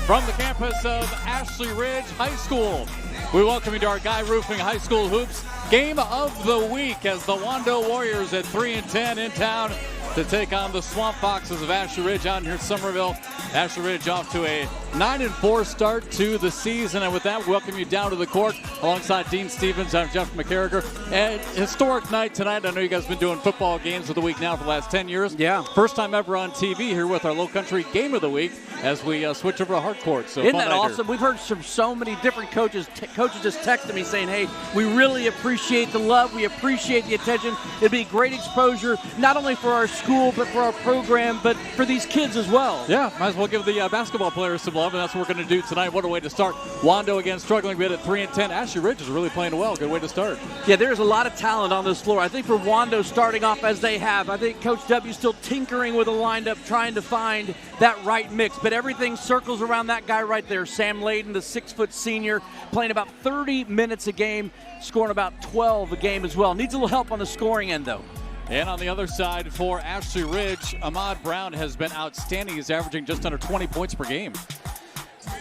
From the campus of Ashley Ridge High School, we welcome you to our Guy Roofing High School Hoops Game of the Week as the Wando Warriors at 3-10 in town to take on the Swamp Foxes of Ashley Ridge out here in Somerville. Ashley Ridge off to a 9-4 start to the season, and with that, we welcome you down to the court alongside Dean Stevens. I'm Jeff McCarriger. A historic night tonight. I know you guys have been doing football games of the week now for the last 10 years. Yeah. First time ever on TV here with our Low Country Game of the Week as we switch over to hard court. So isn't that awesome? We've heard from so many different coaches. Coaches just texted me saying, hey, we really appreciate the love. We appreciate the attention. It'd be great exposure, not only for our school, but for our program, but for these kids as well. Yeah, might as well give the basketball players some love, and that's what we're going to do tonight. What a way to start. Wando again struggling a bit at 3-10. Ashley Ridge is really playing well. Good way to start. Yeah, there's a lot of talent on this floor. I think for Wando starting off as they have, I think Coach W still tinkering with a lineup, trying to find that right mix, but everything circles around that guy right there, Sam Layden, the 6-foot senior, playing about 30 minutes a game, scoring about 12 a game as well. Needs a little help on the scoring end, though. And on the other side for Ashley Ridge, Ahmad Brown has been outstanding. He's averaging just under 20 points per game.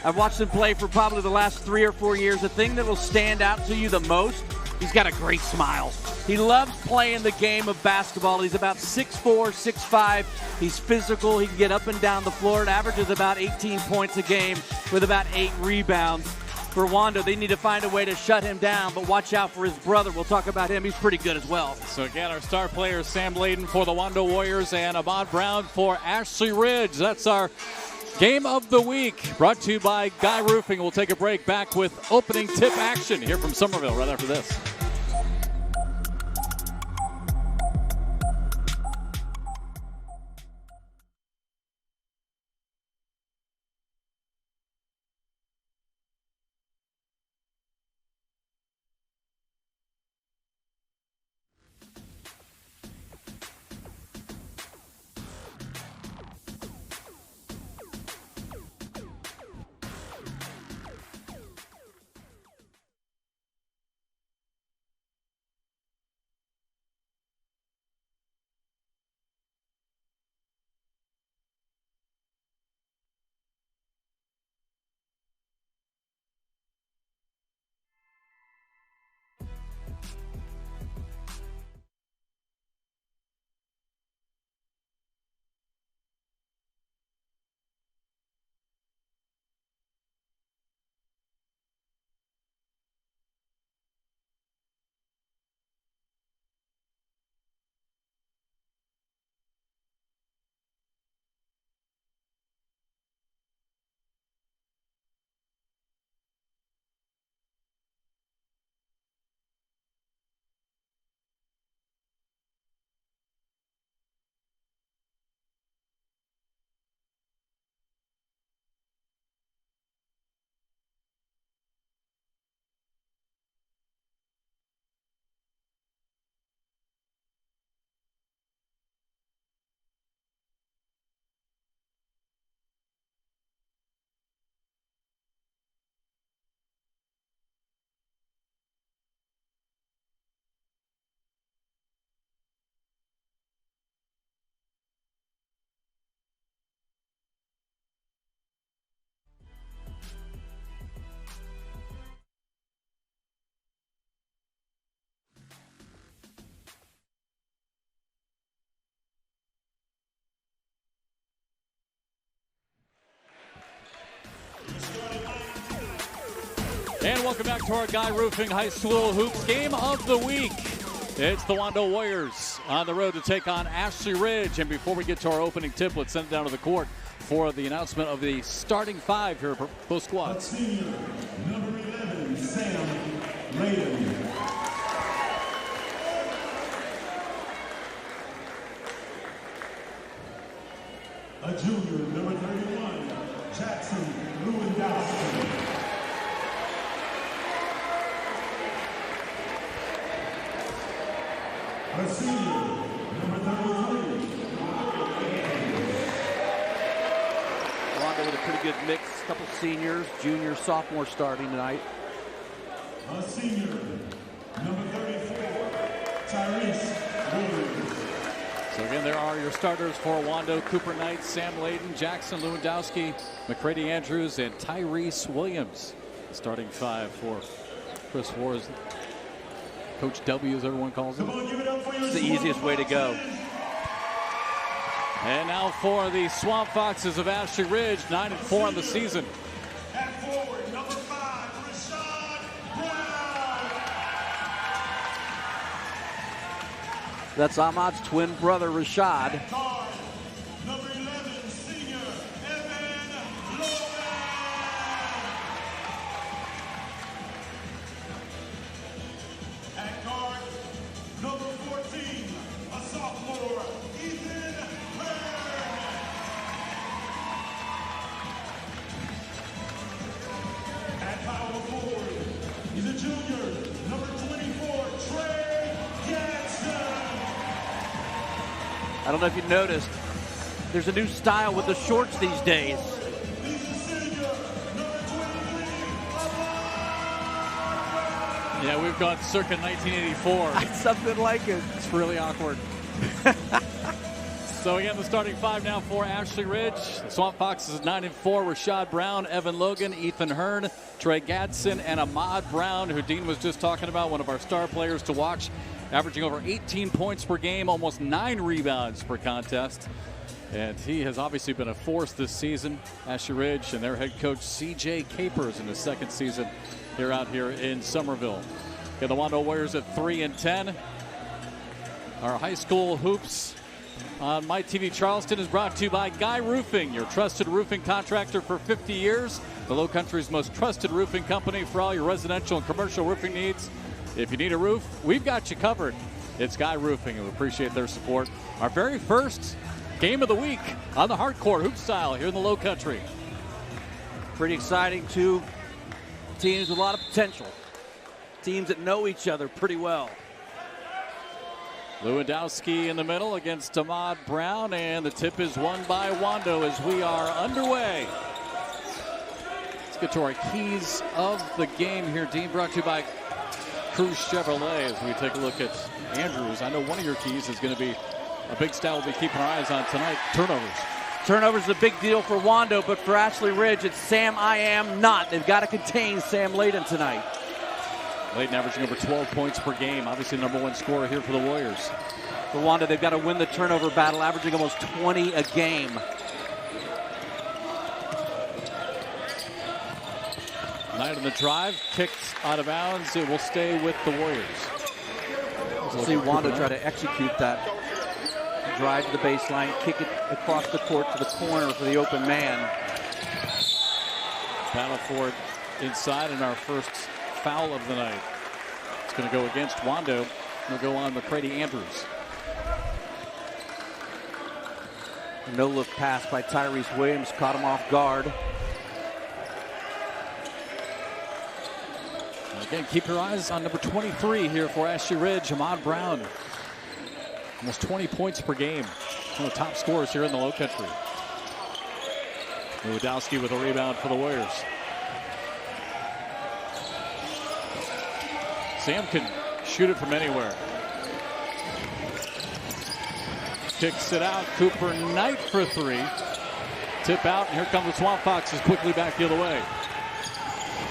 I've watched him play for probably the last 3 or 4 years. The thing that will stand out to you the most, he's got a great smile. He loves playing the game of basketball. He's about 6'4", 6'5". He's physical. He can get up and down the floor. It averages about 18 points a game with about 8 rebounds. For Wando, they need to find a way to shut him down, but watch out for his brother. We'll talk about him. He's pretty good as well. So again, our star players, Sam Layden for the Wando Warriors and Ahmad Brown for Ashley Ridge. That's our Game of the Week, brought to you by Guy Roofing. We'll take a break, back with opening tip action here from Somerville right after this. And welcome back to our Guy Roofing High School Hoops Game of the Week. It's the Wando Warriors on the road to take on Ashley Ridge. And before we get to our opening tip, let's send it down to the court for the announcement of the starting 5 here for both squads. Senior, number 11, Sam Layden. A junior, number 31, Jackson Lewandowski. A senior, number 33. Wando with a pretty good mix. A couple seniors, junior, sophomore starting tonight. A senior, number 34, Tyrese Williams. So again, Again, there are your starters for Wando: Cooper Knight, Sam Layden, Jackson Lewandowski, McCready Andrews, and Tyrese Williams. The starting five for Chris Wars. Coach W, as everyone calls him. It's the easiest way to go. And now for the Swamp Foxes of Ashley Ridge, 9-4 on the season. At forward, number 5, Rashad Brown. That's Ahmad's twin brother, Rashad. Guard, number 11, senior, Evan Logan. At guard, number 14, a sophomore, Ethan Hearn. At power forward, he's a junior, number 24, Trey Jackson. I don't know if you noticed, there's a new style with the shorts these days. He's a senior, number 23, Yeah, we've gone circa 1984. Something like it. It's really awkward. So again, the starting five now for Ashley Ridge. The Swamp Foxes 9-4. Rashad Brown, Evan Logan, Ethan Hearn, Trey Gadsden, and Ahmad Brown, who Dean was just talking about, one of our star players to watch, averaging over 18 points per game, almost 9 rebounds per contest. And he has obviously been a force this season. Ashley Ridge and their head coach, C.J. Capers, in his second season out here in Somerville. Okay, the Wando Warriors at 3-10. Our high school hoops on My TV Charleston is brought to you by Guy Roofing, your trusted roofing contractor for 50 years. The Low Country's most trusted roofing company for all your residential and commercial roofing needs. If you need a roof, we've got you covered. It's Guy Roofing, and we appreciate their support. Our very first game of the week on the hardcourt hoop style here in the Low Country. Pretty exciting. Two teams with a lot of potential. Teams that know each other pretty well. Lewandowski in the middle against Ahmad Brown, and the tip is won by Wando as we are underway. Let's get to our keys of the game here. Dean, brought to you by Cruz Chevrolet as we take a look at Andrews. I know one of your keys is going to be a big stat we'll be keeping our eyes on tonight: turnovers. Turnovers is a big deal for Wando, but for Ashley Ridge, it's Sam I am not. They've got to contain Sam Layden tonight. Layden averaging over 12 points per game. Obviously, number one scorer here for the Warriors. For Wando, they've got to win the turnover battle, averaging almost 20 a game. Knight on the drive, kicked out of bounds. It will stay with the Warriors. We'll see Wando try to execute that drive to the baseline, kick it across the court to the corner for the open man. Battle for it inside, and our first foul of the night. It's going to go against Wando. It'll go on McCready Andrews. No look pass by Tyrese Williams, caught him off guard. And again, keep your eyes on number 23 here for Ashley Ridge, Ahmad Brown. Almost 20 points per game. One of the top scorers here in the Low Country. Lewandowski with a rebound for the Warriors. Sam can shoot it from anywhere. Kicks it out. Cooper Knight for three. Tip out, and here come the Swamp Foxes quickly back the other way.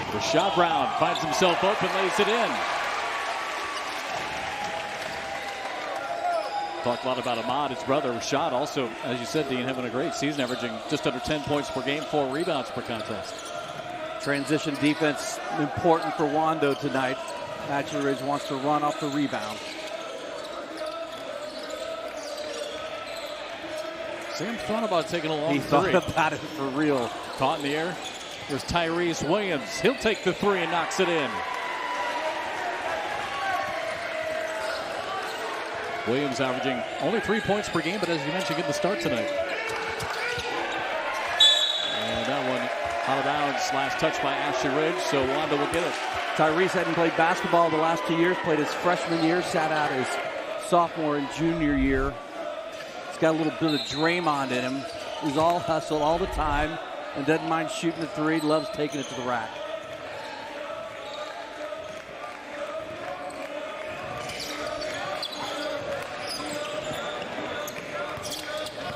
Rashad Brown finds himself open, lays it in. Talked a lot about Ahmad, his brother Rashad, also, as you said, Dean, having a great season, averaging just under 10 points per game, 4 rebounds per contest. Transition defense important for Wando tonight. Ashley Ridge wants to run off the rebound. Sam thought about taking a long He three. thought about it for real. Caught in the air. There's Tyrese Williams. He'll take the three and knocks it in. Williams averaging only 3 points per game, but as you mentioned, getting the start tonight. And that one out of bounds. Last touch by Ashley Ridge, so Wando will get it. Tyrese hadn't played basketball the last 2 years, played his freshman year, sat out his sophomore and junior year. He's got a little bit of Draymond in him. He's all hustle all the time and doesn't mind shooting the three, loves taking it to the rack.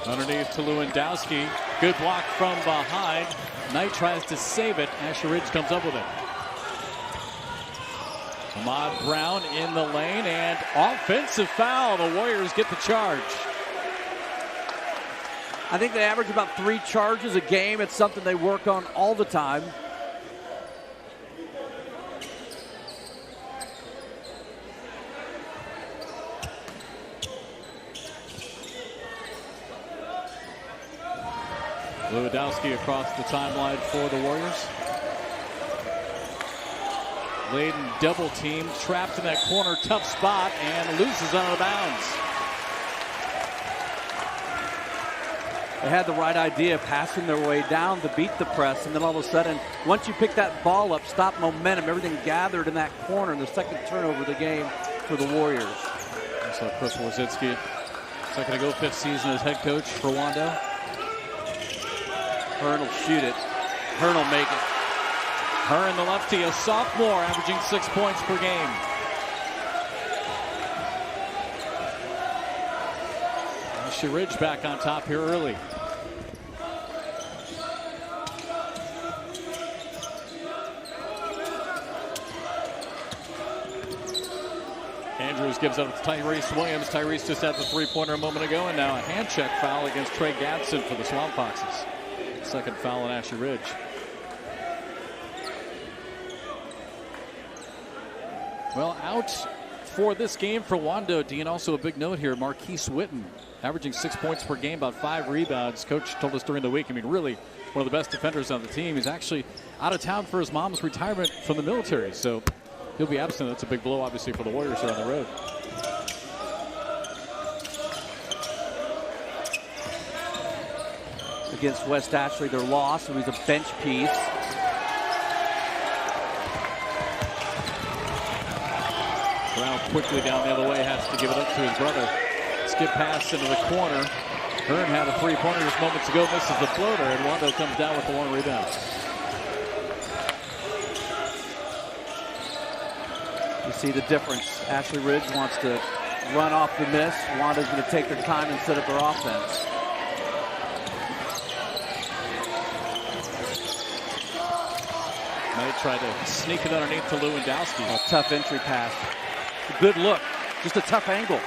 Underneath to Lewandowski. Good block from behind. Knight tries to save it. Ashley Ridge comes up with it. Ahmad Brown in the lane and offensive foul. The Warriors get the charge. I think they average about 3 charges a game. It's something they work on all the time. Lewandowski across the timeline for the Warriors. Layden double team, trapped in that corner, tough spot, and loses out of bounds. They had the right idea, passing their way down to beat the press, and then all of a sudden, once you pick that ball up, stop momentum, everything gathered in that corner, and the second turnover of the game for the Warriors. So Chris Wojcicki, second to go, 5th season as head coach for Wando. Hearn will shoot it. Hearn will make it. Hearn, the lefty, a sophomore, averaging 6 points per game. Ashley Ridge back on top here early. Andrews gives up to Tyrese Williams. Tyrese just had the three-pointer a moment ago, and now a hand check foul against Trey Gadsden for the Swamp Foxes. Second foul on Ashley Ridge. Well, out for this game for Wando, Dean. Also a big note here, Marquise Witten, averaging 6 points per game, about 5 rebounds. Coach told us during the week, I mean, really one of the best defenders on the team. He's actually out of town for his mom's retirement from the military, so he'll be absent. That's a big blow, obviously, for the Warriors here on the road. Against West Ashley, their loss, so he's a bench piece. Brown quickly down the other way, has to give it up to his brother. Skip pass into the corner. Hearn had a three-pointer just moments ago, misses the floater, and Wando comes down with the 1 rebound. You see the difference. Ashley Ridge wants to run off the miss. Wando's going to take their time and set up their offense. Knight tried to sneak it underneath to Lewandowski. A tough entry pass. A good look. Just a tough angle.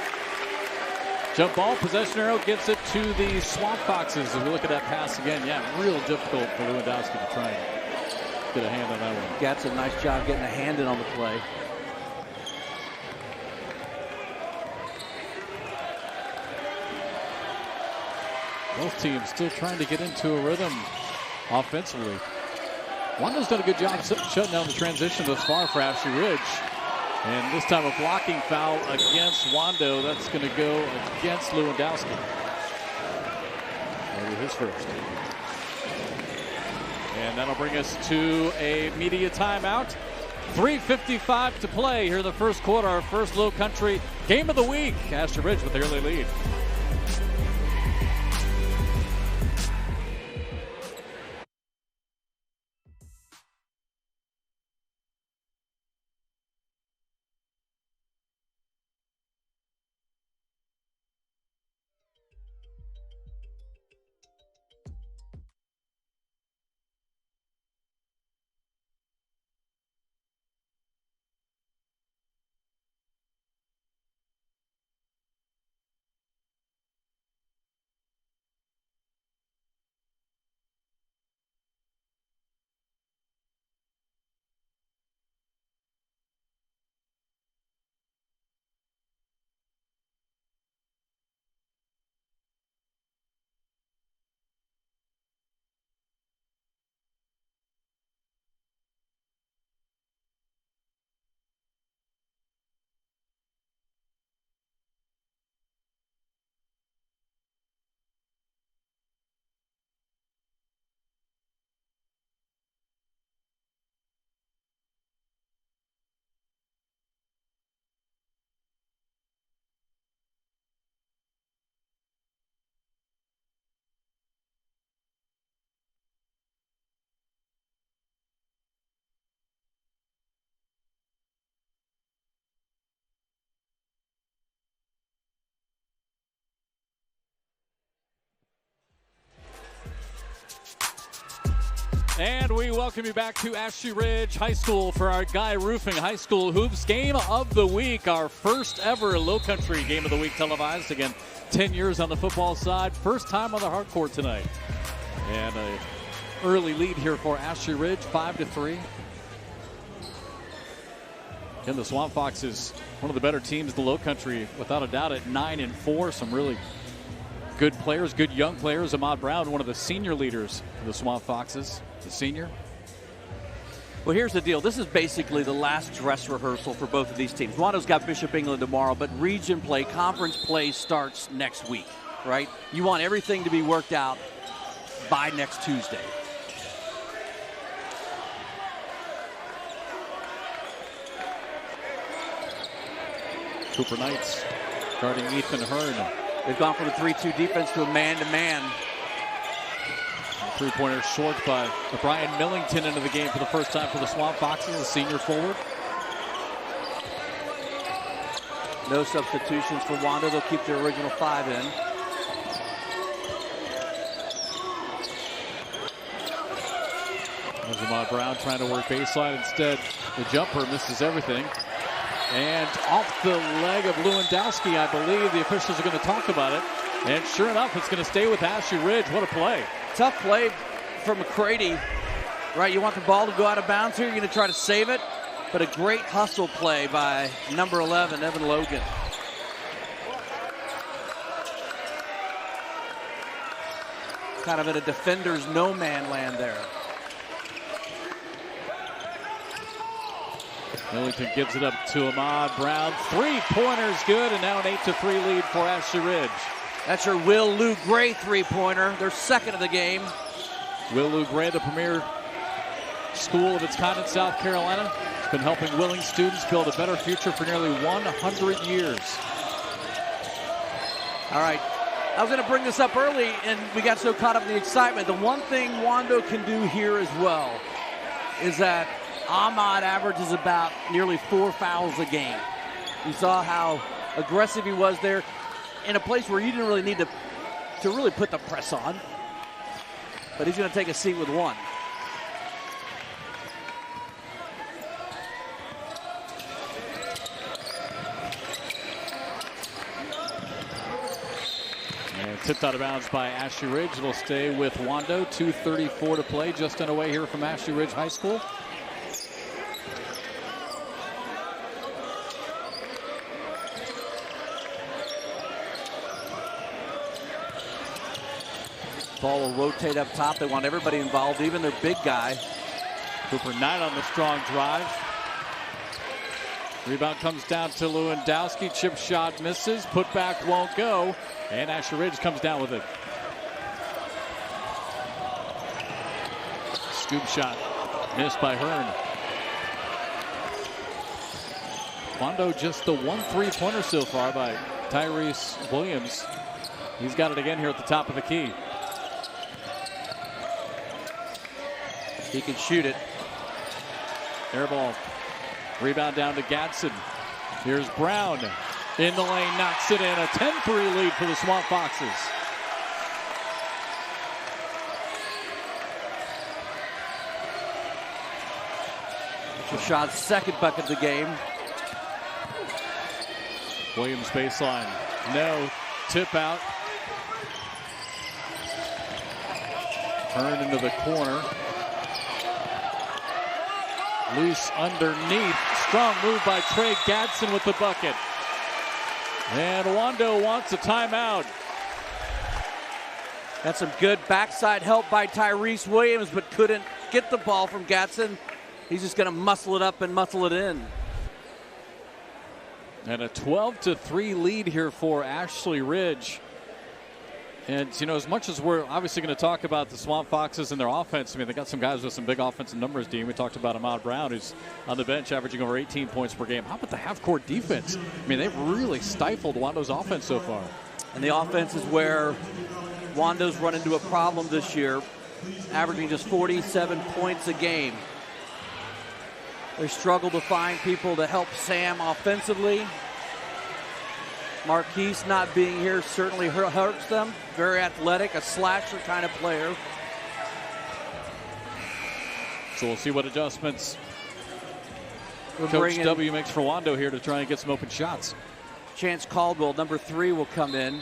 Jump ball, possession arrow gives it to the Swamp Foxes. If we look at that pass again, yeah, real difficult for Lewandowski to try and get a hand on that one. Gets a nice job getting a hand in on the play. Both teams still trying to get into a rhythm offensively. Wando's done a good job shutting down the transition thus far for Ashley Ridge. And this time a blocking foul against Wando. That's going to go against Lewandowski. Maybe his first. And that'll bring us to a media timeout. 3:55 to play here in the first quarter. Our first Low Country game of the week. Ashley Ridge with the early lead. And we welcome you back to Ashley Ridge High School for our Guy Roofing High School Hoops Game of the Week. Our first ever Low Country Game of the Week televised. Again, 10 years on the football side. First time on the hard court tonight. And an early lead here for Ashley Ridge, 5-3. And the Swamp Foxes, one of the better teams in the Low Country, without a doubt, at 9-4. Some really good players, good young players. Ahmad Brown, one of the senior leaders of the Swamp Foxes, the senior. Well, here's the deal. This is basically the last dress rehearsal for both of these teams. Wando's got Bishop England tomorrow, but region play, conference play starts next week, right? You want everything to be worked out by next Tuesday. Cooper Knights guarding Ethan Hearn. They've gone from a 3-2 defense to a man-to-man. Three-pointer short by Brian Millington into the game for the first time for the Swamp Foxes, the senior forward. No substitutions for Wando. They'll keep their original 5 in. There's Ahmad Brown trying to work baseline. Instead, the jumper misses everything. And off the leg of Lewandowski, I believe the officials are going to talk about it. And sure enough, it's going to stay with Ashley Ridge. What a play. Tough play from McCready. Right, you want the ball to go out of bounds here. You're going to try to save it. But a great hustle play by number 11, Evan Logan. Kind of in a defender's no-man land there. Millington gives it up to Ahmad Brown. Three-pointer's good, and now an 8-3 lead for Ashley Ridge. That's your Will Lou Gray three-pointer, their second of the game. Will Lou Gray, the premier school of its kind in South Carolina, has been helping willing students build a better future for nearly 100 years. All right, I was going to bring this up early, and we got so caught up in the excitement. The one thing Wando can do here as well is that Ahmad averages about nearly 4 fouls a game. You saw how aggressive he was there in a place where you didn't really need to really put the press on. But he's going to take a seat with one. And tipped out of bounds by Ashley Ridge. It'll stay with Wando. 2:34 to play, just underway here from Ashley Ridge High School. Ball will rotate up top. They want everybody involved, even their big guy. Cooper Knight on the strong drive. Rebound comes down to Lewandowski. Chip shot misses. Put back won't go. And Ashley Ridge comes down with it. Scoop shot missed by Hearn. Wando just the one three-pointer so far by Tyrese Williams. He's got it again here at the top of the key. He can shoot it. Air ball. Rebound down to Gadsden. Here's Brown in the lane, knocks it in. A 10-3 lead for the Swamp Foxes. Rashad's second bucket of the game. Williams baseline. No. Tip out. Turned into the corner. Loose underneath. Strong move by Trey Gadsden with the bucket. And Wando wants a timeout. That's some good backside help by Tyrese Williams, but couldn't get the ball from Gadsden. He's just going to muscle it up and muscle it in. And a 12-3 lead here for Ashley Ridge. And, you know, as much as we're obviously going to talk about the Swamp Foxes and their offense, I mean, they got some guys with some big offensive numbers, Dean. We talked about Ahmad Brown, who's on the bench averaging over 18 points per game. How about the half-court defense? I mean, they've really stifled Wando's offense so far. And the offense is where Wando's run into a problem this year, averaging just 47 points a game. They struggle to find people to help Sam offensively. Marquise not being here certainly hurts them. Very athletic, a slasher kind of player. So we'll see what adjustments Coach bringing W makes for Wando here to try and get some open shots. Chance Caldwell, number 3, will come in.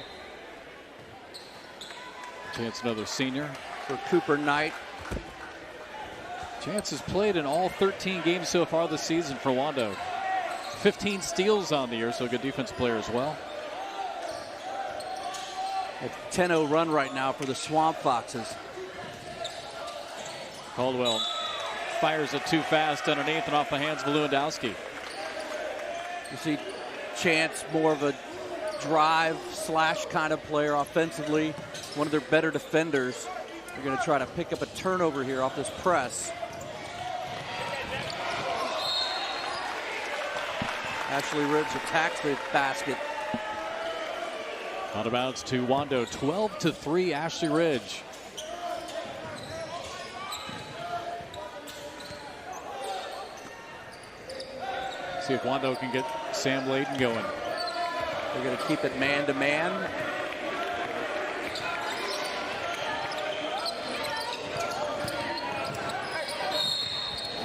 Chance, another senior. For Cooper Knight. Chance has played in all 13 games so far this season for Wando. 15 steals on the year, so a good defense player as well. A 10-0 run right now for the Swamp Foxes. Caldwell fires it too fast underneath and off the hands of Lewandowski. You see Chance, more of a drive slash kind of player offensively. One of their better defenders. They're going to try to pick up a turnover here off this press. Ashley Ridge attacks the basket. Out of bounds to Wando, 12-3, Ashley Ridge. See if Wando can get Sam Layden going. They're going to keep it man-to-man.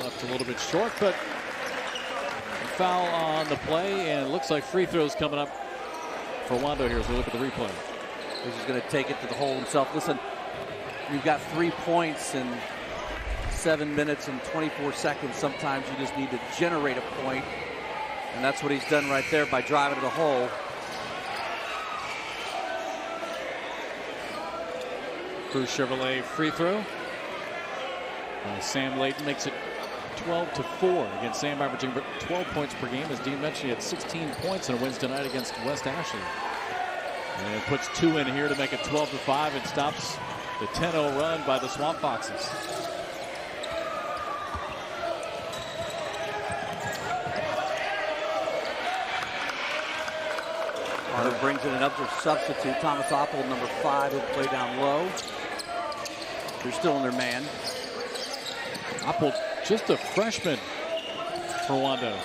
Left a little bit short, but a foul on the play, and it looks like free throws coming up for Wando here as we look at the replay. He's just going to take it to the hole himself. Listen, you've got 3 points in 7 minutes and 24 seconds. Sometimes you just need to generate a point, and that's what he's done right there by driving to the hole. Cruz Chevrolet free throw. Sam Layden makes it 12-4. Again, Sam averaging 12 points per game. As Dean mentioned, he had 16 points in a Wednesday night against West Ashley. And puts 2 in here to make it 12-5 and stops the 10-0 run by the Swamp Foxes. Carter brings in another substitute, Thomas Apple, number 5, who'll play down low. They're still in their man. Apple, just a freshman for Wando.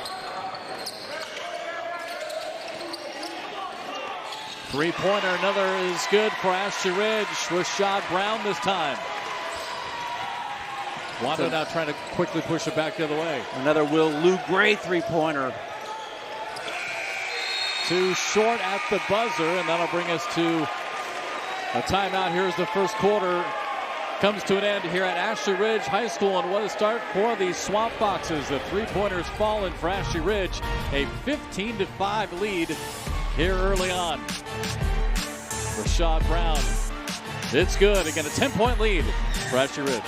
Three-pointer, another is good for Ashley Ridge. Rashad Brown this time. Wando now trying to quickly push it back the other way. Another Will Lou Gray three-pointer. Too short at the buzzer, and that'll bring us to a timeout here as the first quarter comes to an end here at Ashley Ridge High School. And what a start for the Swamp Foxes. The three-pointers falling for Ashley Ridge. A 15-5 lead here early on. Rashad Brown. It's good. Again, a 10-point lead for Ashley Ridge.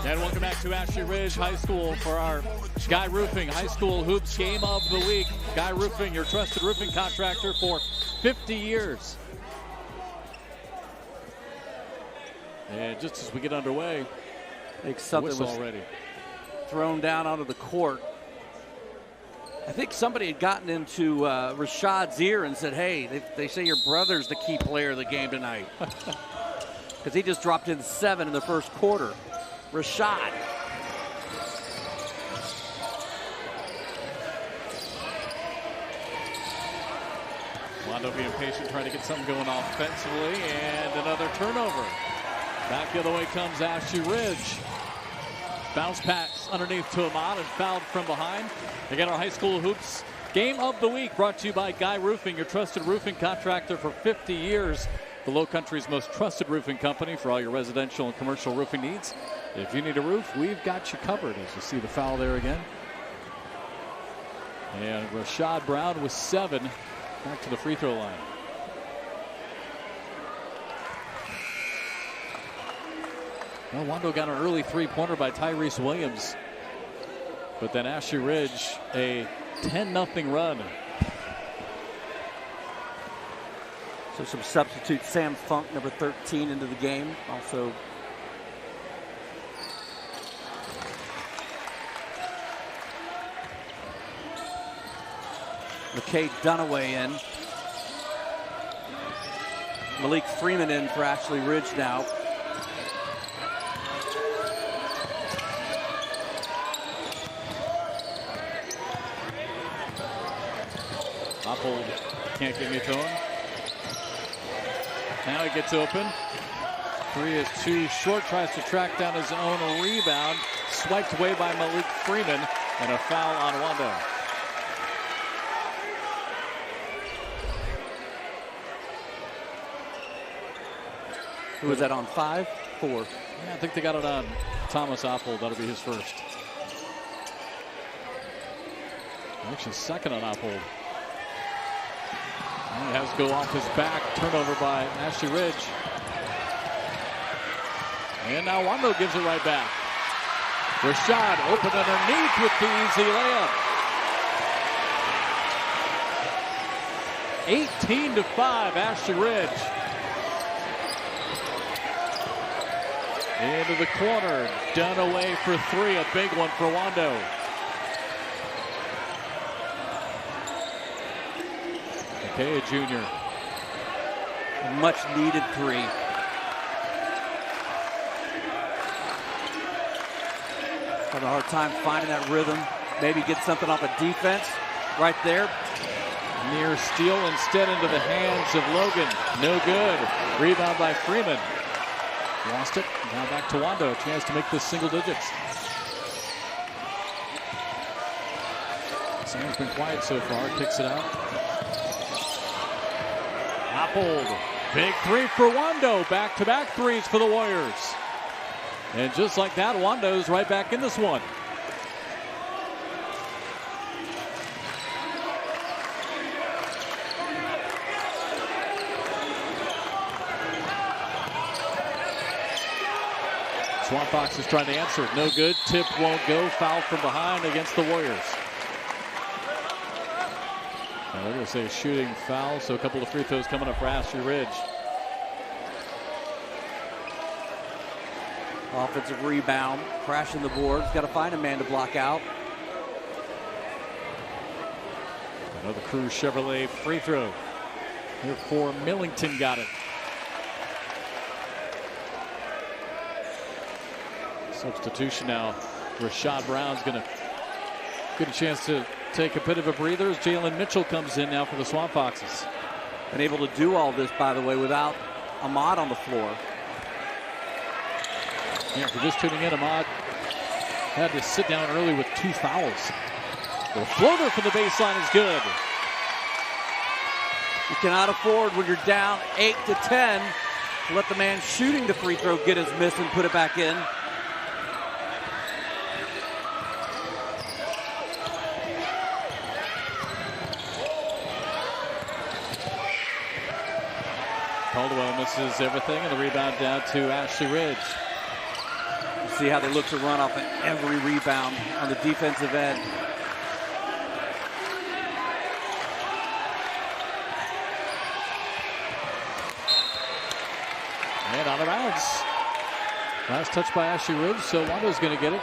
And welcome back to Ashley Ridge High School for our Guy Roofing High School Hoops Game of the Week. Guy Roofing, your trusted roofing contractor for 50 years. And just as we get underway, I think something was already thrown down onto the court. I think somebody had gotten into Rashad's ear and said, hey, they say your brother's the key player of the game tonight. Because he just dropped in 7 in the first quarter. Rashad. Wando being patient, trying to get something going offensively, and another turnover. Back the other way comes Ashley Ridge. Bounce pass underneath to Ahmad and fouled from behind. Again, our high school hoops game of the week brought to you by Guy Roofing, your trusted roofing contractor for 50 years. The Low Country's most trusted roofing company for all your residential and commercial roofing needs. If you need a roof, we've got you covered. As you see the foul there again. And Rashad Brown with 7 back to the free throw line. Well, Wando got an early three-pointer by Tyrese Williams. But then Ashley Ridge, a 10-0 run. So some substitute Sam Funk, number 13, into the game. Also McKay Dunaway in. Malik Freeman in for Ashley Ridge now. Oppold can't get me to him. Now he gets open. 3 is too short, tries to track down his own rebound. Swiped away by Malik Freeman, and a foul on Wando. Who was that on, 5? 4? Yeah, I think they got it on Thomas Oppold. That'll be his first. Actually, second on Oppold. He has to go off his back. Turnover by Ashley Ridge. And now Wando gives it right back. Rashad open underneath with the easy layup. 18-5, Ashley Ridge. Into the corner. Dunaway for 3. A big one for Wando. Okay, a junior. A much needed 3. Having a hard time finding that rhythm. Maybe get something off a defense right there. Near steal instead into the hands of Logan. No good. Rebound by Freeman. Lost it. Now back to Wando. A chance to make this single digits. Sam's been quiet so far. Kicks it out. Oppold. Big 3 for Wando. Back-to-back 3s for the Warriors. And just like that, Wando's right back in this one. Swamp Fox is trying to answer it. No good. Tip won't go. Foul from behind against the Warriors. Now they're going to say a shooting foul, so a couple of free throws coming up for Ashley Ridge. Offensive rebound, crashing the boards. Got to find a man to block out. Another Cruz Chevrolet free throw. Here for Millington, got it. Substitution now. Rashad Brown's going to get a chance to take a bit of a breather as Jalen Mitchell comes in now for the Swamp Foxes. Been able to do all this, by the way, without Ahmad on the floor. Yeah, for just tuning in, Ahmad had to sit down early with 2 fouls. The floater from the baseline is good. You cannot afford, when you're down 8-10, to let the man shooting the free throw get his miss and put it back in. Caldwell misses everything, and the rebound down to Ashley Ridge. See how they look to run off of every rebound on the defensive end. And out of bounds. Last touch by Ashley Ridge, so Wando's going to get it.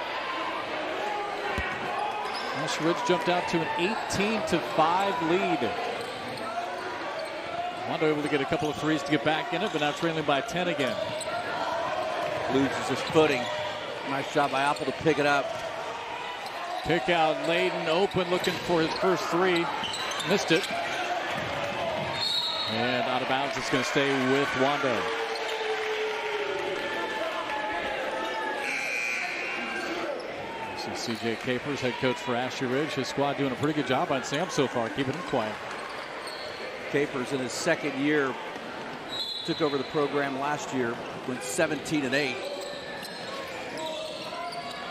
Ashley Ridge jumped out to an 18-5 lead. Wando able to get a couple of threes to get back in it, but now trailing by 10 again. Loses his footing. Nice job by Apple to pick it up. Kick out, Layden open, looking for his first three. Missed it. And out of bounds, it's going to stay with Wando. See C.J. Capers, head coach for Ashley Ridge. His squad doing a pretty good job on Sam so far, keeping him quiet. Capers in his second year took over the program last year, went 17-8.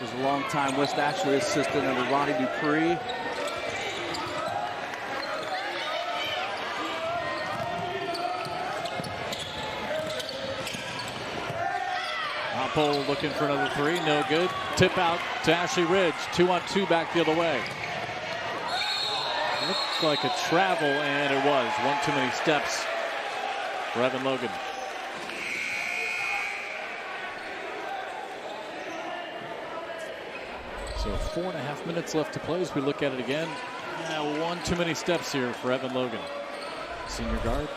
Was a long-time West Ashley assistant under Ronnie Dupree. Apple looking for another three, no good. Tip out to Ashley Ridge, 2-on-2 back the other way. Looked like a travel, and it was. One too many steps for Evan Logan. So 4.5 minutes left to play as we look at it again. One too many steps here for Evan Logan. Senior guard.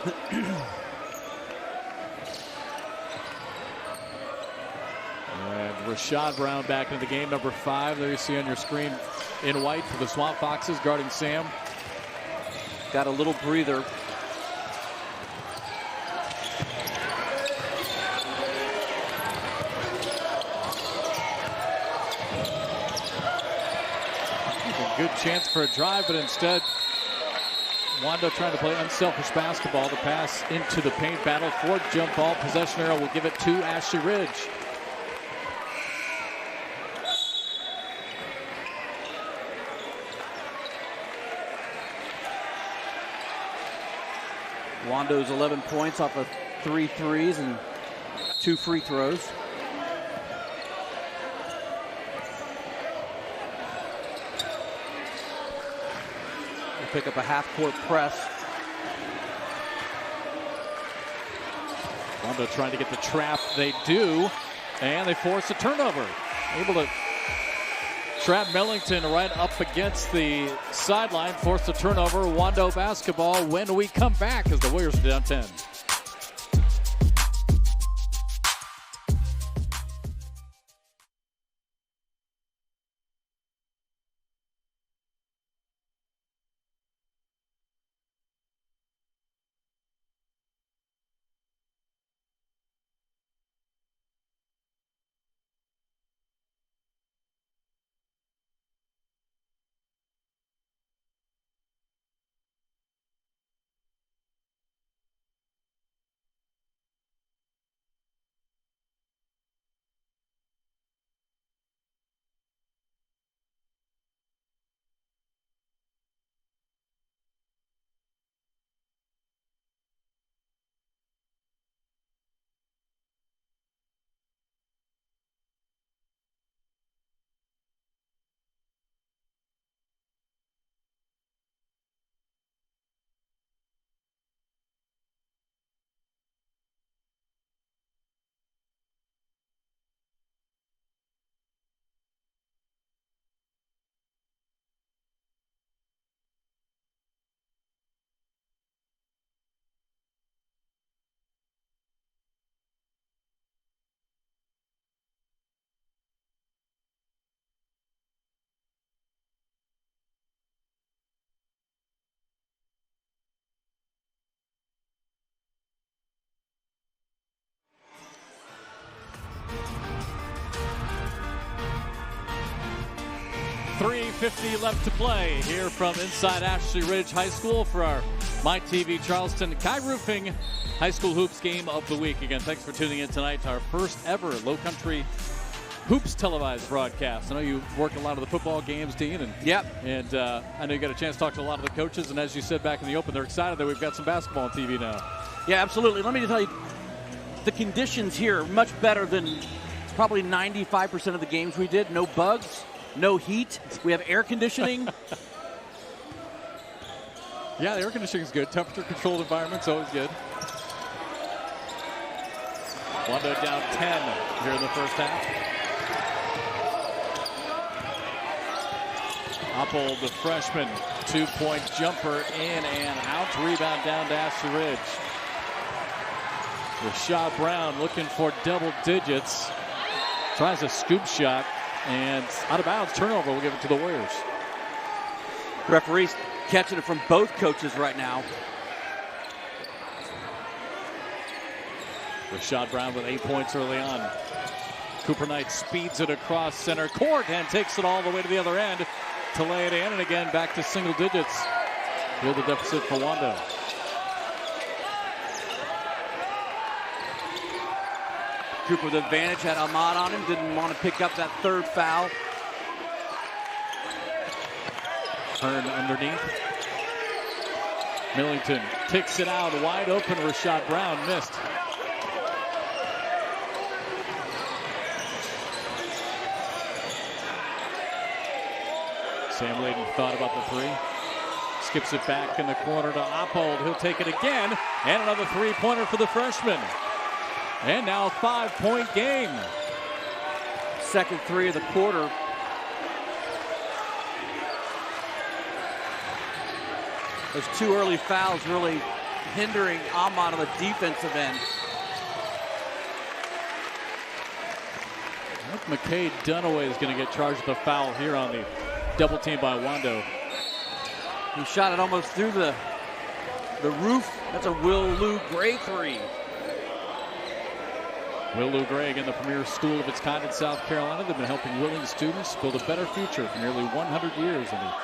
And Rashad Brown back into the game, number 5. There you see on your screen in white for the Swamp Foxes guarding Sam. Got a little breather. Good chance for a drive, but instead Wando trying to play unselfish basketball. The pass into the paint battle for jump ball. Possession arrow will give it to Ashley Ridge. Wando's 11 points off of 3 threes and 2 free throws. Pick up a half-court press. Wando trying to get the trap. They do, and they force a turnover. Able to trap Millington right up against the sideline. Force the turnover. Wando basketball when we come back as the Warriors are down 10. .350 left to play here from inside Ashley Ridge High School for our MyTV Charleston Kai Roofing High School Hoops Game of the Week. Again, thanks for tuning in tonight to our first ever Low Country Hoops televised broadcast. I know you work a lot of the football games, Dean. And, yep. And I know you got a chance to talk to a lot of the coaches. And as you said back in the open, they're excited that we've got some basketball on TV now. Yeah, absolutely. Let me tell you, the conditions here are much better than probably 95% of the games we did. No bugs. No heat. We have air conditioning. Yeah, the air conditioning is good. Temperature-controlled environment's always good. Wando down 10 here in the first half. Uphold, the freshman, 2-point jumper in and out. Rebound down to Ashley Ridge. Rashad Brown looking for double digits. Tries a scoop shot and out of bounds. Turnover. We'll give it to the Warriors. Referees catching it from both coaches right now. Rashad Brown with 8 points early on. Cooper Knight speeds it across center court and takes it all the way to the other end to lay it in, and again back to single digits. Field the deficit for Wando. Cooper with advantage, had Ahmad on him, didn't want to pick up that third foul. Turn underneath. Millington kicks it out, wide open. Rashad Brown missed. Sam Layden thought about the three. Skips it back in the corner to Uphold. He'll take it again. And another three-pointer for the freshman. And now a 5-point game. Second three of the quarter. Those two early fouls really hindering Ahmad on the defensive end. I think McKay Dunaway is going to get charged with a foul here on the double team by Wando. He shot it almost through the roof. That's a Will Lou Gray three. Will Lou Gray, again, the premier school of its kind in South Carolina. They've been helping willing students build a better future for nearly 100 years. And the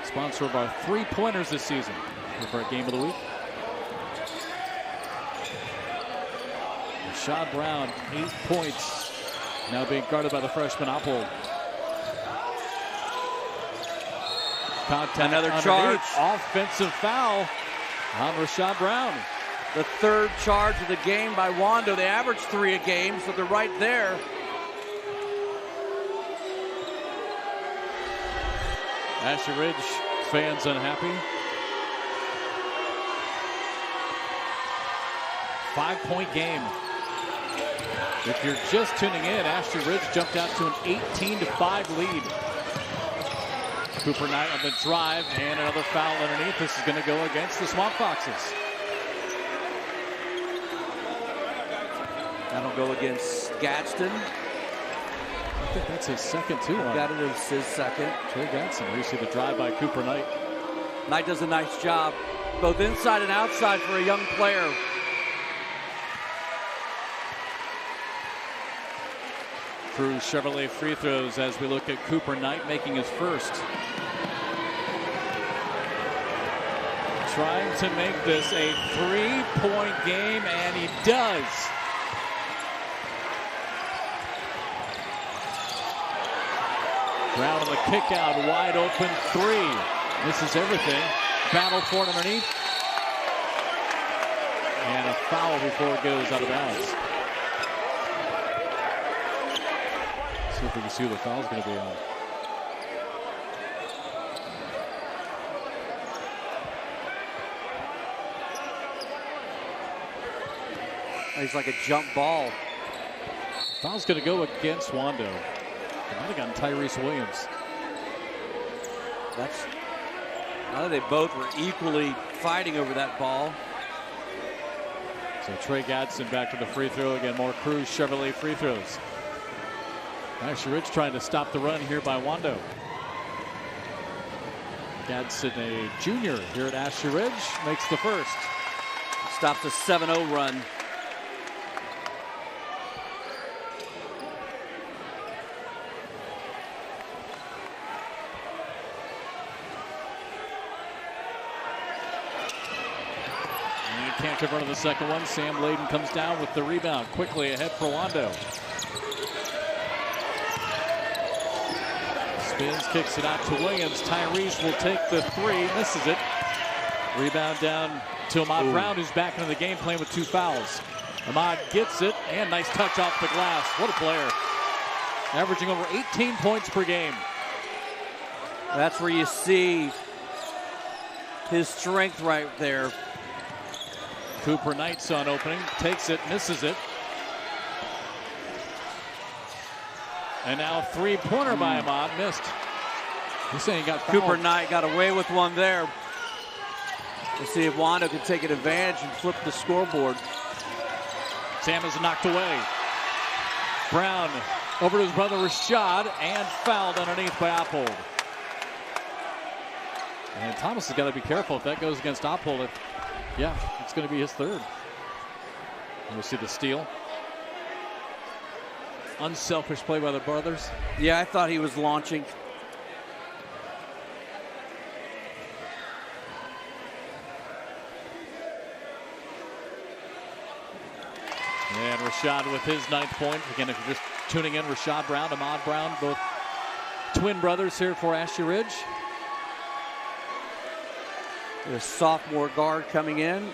sponsor of our three-pointers this season. Here for our game of the week. Rashad Brown, 8 points. Now being guarded by the freshman Uphold. Contact another underneath. charge. Offensive foul on Rashad Brown. The third charge of the game by Wando. They average 3 a game, so they're right there. Ashley Ridge fans unhappy. 5-point game. If you're just tuning in, Ashley Ridge jumped out to an 18-5 lead. Cooper Knight on the drive and another foul underneath. This is going to go against the Swamp Foxes. That'll go against Gadsden. I think that's his second too. Got it as his second. Trey Gadsden. You see the drive by Cooper Knight. Knight does a nice job, both inside and outside for a young player. Cruz Chevrolet free throws as we look at Cooper Knight making his first. Trying to make this a 3-point game, and he does. Brown on the kick out, wide open three. Misses everything. Battle for it underneath. And a foul before it goes out of bounds. See if we can see who the foul's going to be on. He's like a jump ball. Foul's going to go against Wando. They might have gotten Tyrese Williams. I think they both were equally fighting over that ball. So Trey Gadsden back to the free throw again. More Cruz Chevrolet free throws. Ashley Ridge trying to stop the run here by Wando. Gadsden, a junior here at Ashley Ridge, makes the first. Stops a 7-0 run. Can't convert on the second one. Sam Layden comes down with the rebound. Quickly ahead for Wando. Spins, kicks it out to Williams. Tyrese will take the three. Misses it. Rebound down to Ahmad Brown, who's back into the game playing with 2 fouls. Ahmad gets it, and nice touch off the glass. What a player. Averaging over 18 points per game. That's where you see his strength right there. Cooper Knight's on opening, takes it, misses it. And now 3-pointer by Ahmad, missed. He's saying he got fouled. Cooper Knight got away with one there. We'll see if Wando can take an advantage and flip the scoreboard. Sam is knocked away. Brown over to his brother Rashad and fouled underneath by Oppold. And Thomas has got to be careful if that goes against Oppold. Yeah, it's going to be his third. And we'll see the steal. Unselfish play by the brothers. Yeah, I thought he was launching. And Rashad with his 9th point. Again, if you're just tuning in, Rashad Brown, Ahmad Brown, both twin brothers here for Ashley Ridge. The sophomore guard coming in.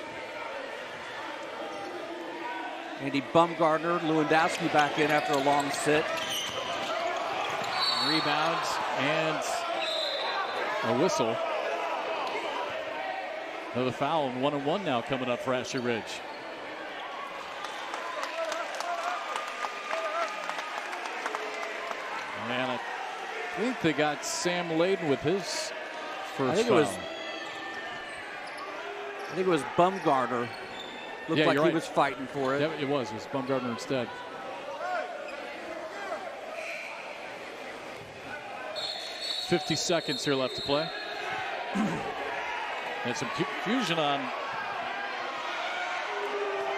Andy Bumgardner, Lewandowski back in after a long sit. Rebounds and a whistle. Another foul, and 1-1 now coming up for Ashley Ridge. And I think they got Sam Layden with his first foul. I think it was Bumgardner. Looked like he was fighting for it. Yeah, it was. It was Bumgardner instead. $50 seconds here left to play. And some confusion on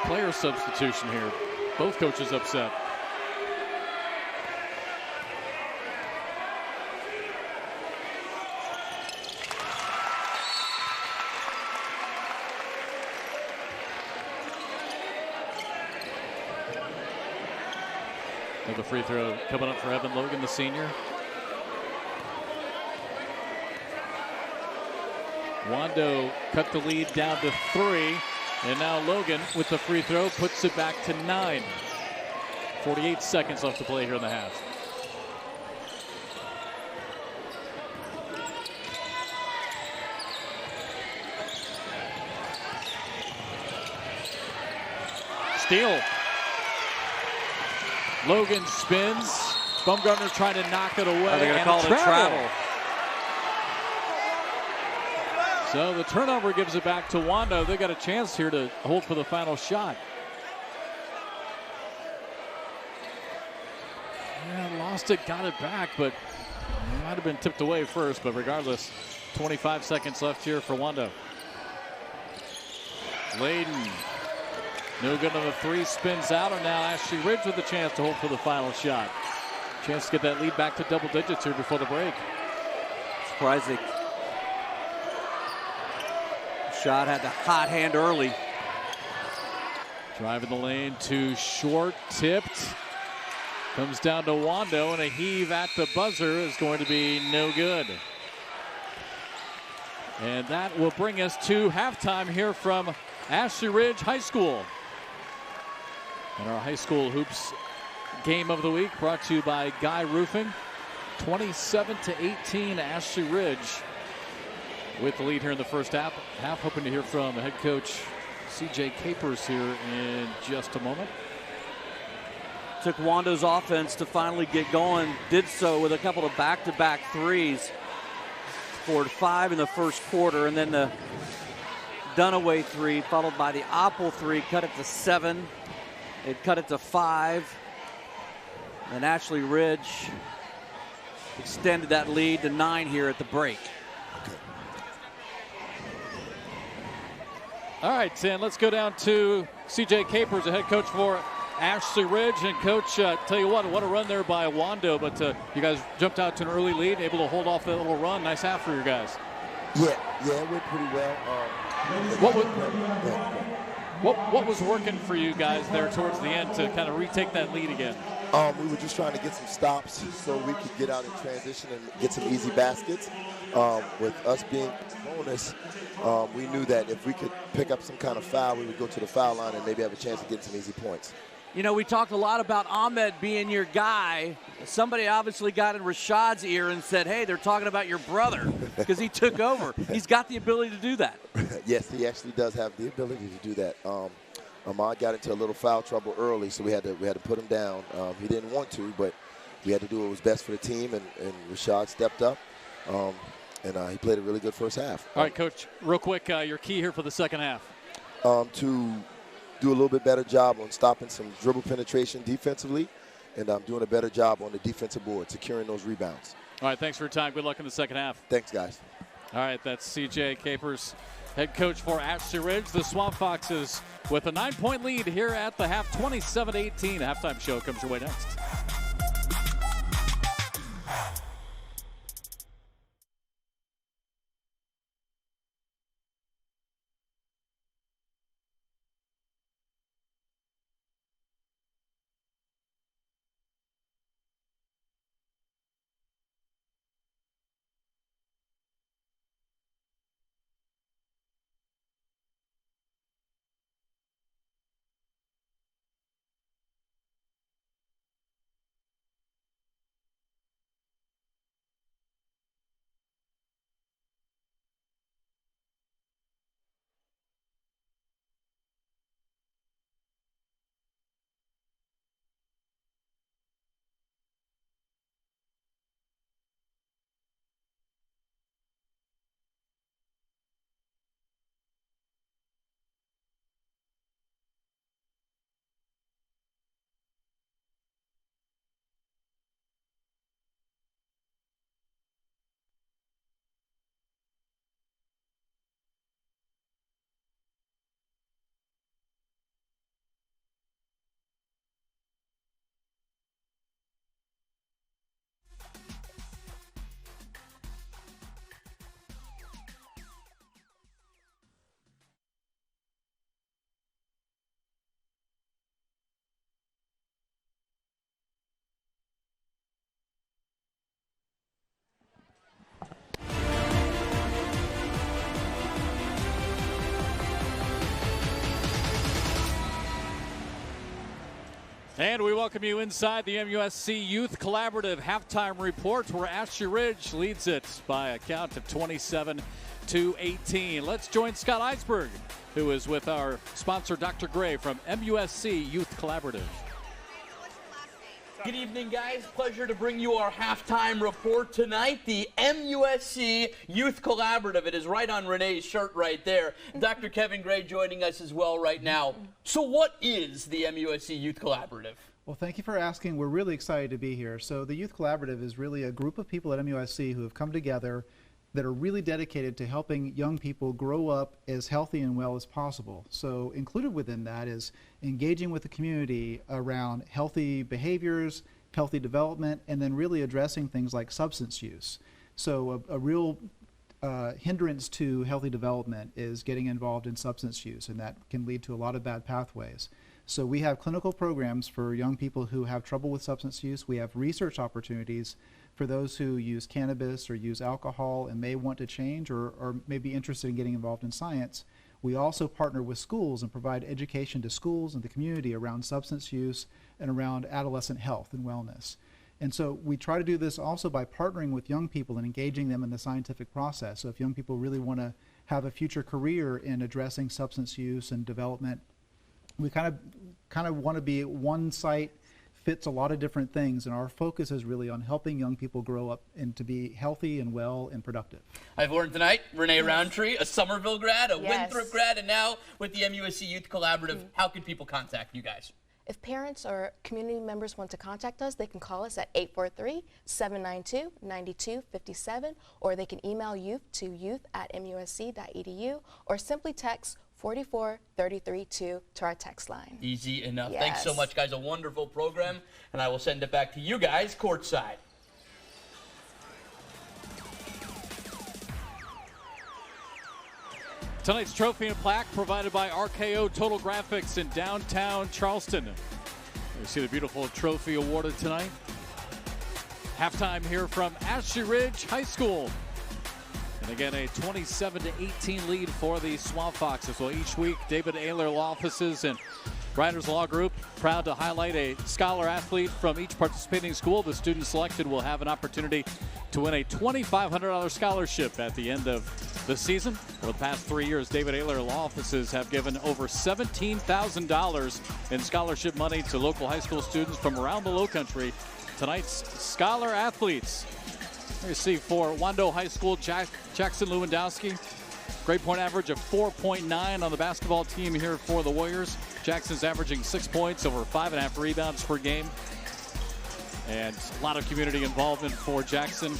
player substitution here. Both coaches upset. The free throw coming up for Evan Logan, the senior. Wando cut the lead down to 3, and now Logan with the free throw puts it back to 9. 48 seconds left to play here in the half. Steal. Logan spins. Bumgardner trying to knock it away. They're going to call it a travel. So the turnover gives it back to Wando. They got a chance here to hold for the final shot. Yeah, lost it, got it back, but it might have been tipped away first. But regardless, 25 seconds left here for Wando. Layden. No good on the 3, spins out, and now Ashley Ridge with a chance to hold for the final shot. Chance to get that lead back to double digits here before the break. Surprising. Shot had the hot hand early. Driving the lane to short, tipped. Comes down to Wando, and a heave at the buzzer is going to be no good. And that will bring us to halftime here from Ashley Ridge High School. And our high school hoops game of the week brought to you by Guy Roofing. 27-18 Ashley Ridge with the lead here in the first half. Hoping to hear from head coach CJ Capers here in just a moment. Took Wando's offense to finally get going. Did so with a couple of back-to-back threes. Scored 5 in the first quarter, and then the Dunaway 3 followed by the Opple 3, cut it to 7. It cut it to 5. And Ashley Ridge extended that lead to 9 here at the break. All right, and let's go down to CJ Capers, the head coach for Ashley Ridge. And coach, tell you what a run there by Wando, but you guys jumped out to an early lead, able to hold off that little run. Nice half for you guys. Yeah, it went pretty well. What was working for you guys there towards the end to kind of retake that lead again? We were just trying to get some stops so we could get out in transition and get some easy baskets. With us being bonus, we knew that if we could pick up some kind of foul, we would go to the foul line and maybe have a chance to get some easy points. You know, we talked a lot about Ahmed being your guy. Somebody obviously got in Rashad's ear and said, hey, they're talking about your brother because he took over. He's got the ability to do that. Yes, he actually does have the ability to do that. Ahmad got into a little foul trouble early, so we had to put him down. He didn't want to, but we had to do what was best for the team, and Rashad stepped up. And he played a really good first half. All right, Coach, real quick, your key here for the second half. To do a little bit better job on stopping some dribble penetration defensively, and doing a better job on the defensive board, securing those rebounds. All right, thanks for your time. Good luck in the second half. Thanks, guys. All right, that's C.J. Capers, head coach for Ashley Ridge. The Swamp Foxes with a 9-point lead here at the half, 27-18. Halftime show comes your way next. And we welcome you inside the MUSC Youth Collaborative halftime report, where Ashley Ridge leads it by a count of 27-18. Let's join Scott Eisberg, who is with our sponsor, Dr. Gray, from MUSC Youth Collaborative. Good evening, guys. Pleasure to bring you our halftime report tonight. The MUSC Youth Collaborative. It is right on Renee's shirt right there. Dr. Kevin Gray joining us as well right now. So what is the MUSC Youth Collaborative? Well, thank you for asking. We're really excited to be here. So the Youth Collaborative is really a group of people at MUSC who have come together that are really dedicated to helping young people grow up as healthy and well as possible. So included within that is engaging with the community around healthy behaviors, healthy development, and then really addressing things like substance use. So a real hindrance to healthy development is getting involved in substance use, and that can lead to a lot of bad pathways. So we have clinical programs for young people who have trouble with substance use. We have research opportunities for those who use cannabis or use alcohol and may want to change or may be interested in getting involved in science. We also partner with schools and provide education to schools and the community around substance use and around adolescent health and wellness. And so we try to do this also by partnering with young people and engaging them in the scientific process. So if young people really want to have a future career in addressing substance use and development, we kind of want to be one site fits a lot of different things, and our focus is really on helping young people grow up and to be healthy and well and productive. I've learned tonight, Renee Roundtree, a Somerville grad, a Winthrop grad, and now with the MUSC Youth Collaborative. How can people contact you guys? If parents or community members want to contact us, they can call us at 843-792-9257, or they can email youth to youth@musc.edu, or simply text 44332 to our text line. Easy enough. Yes. Thanks so much, guys. A wonderful program, and I will send it back to you guys courtside. Tonight's trophy and plaque provided by RKO Total Graphics in downtown Charleston. You see the beautiful trophy awarded tonight. Halftime here from Ashley Ridge High School. And again, a 27-18 lead for the Swamp Foxes. Well, each week, David Ayler Law Offices and Writers Law Group proud to highlight a scholar athlete from each participating school. The student selected will have an opportunity to win a $2,500 scholarship at the end of the season. For the past 3 years, David Ayler Law Offices have given over $17,000 in scholarship money to local high school students from around the Lowcountry. Tonight's scholar athletes You see for Wando High School, Jackson Lewandowski. Grade point average of 4.9 on the basketball team here for the Warriors. Jackson's averaging 6 points, over 5.5 rebounds per game. And a lot of community involvement for Jackson.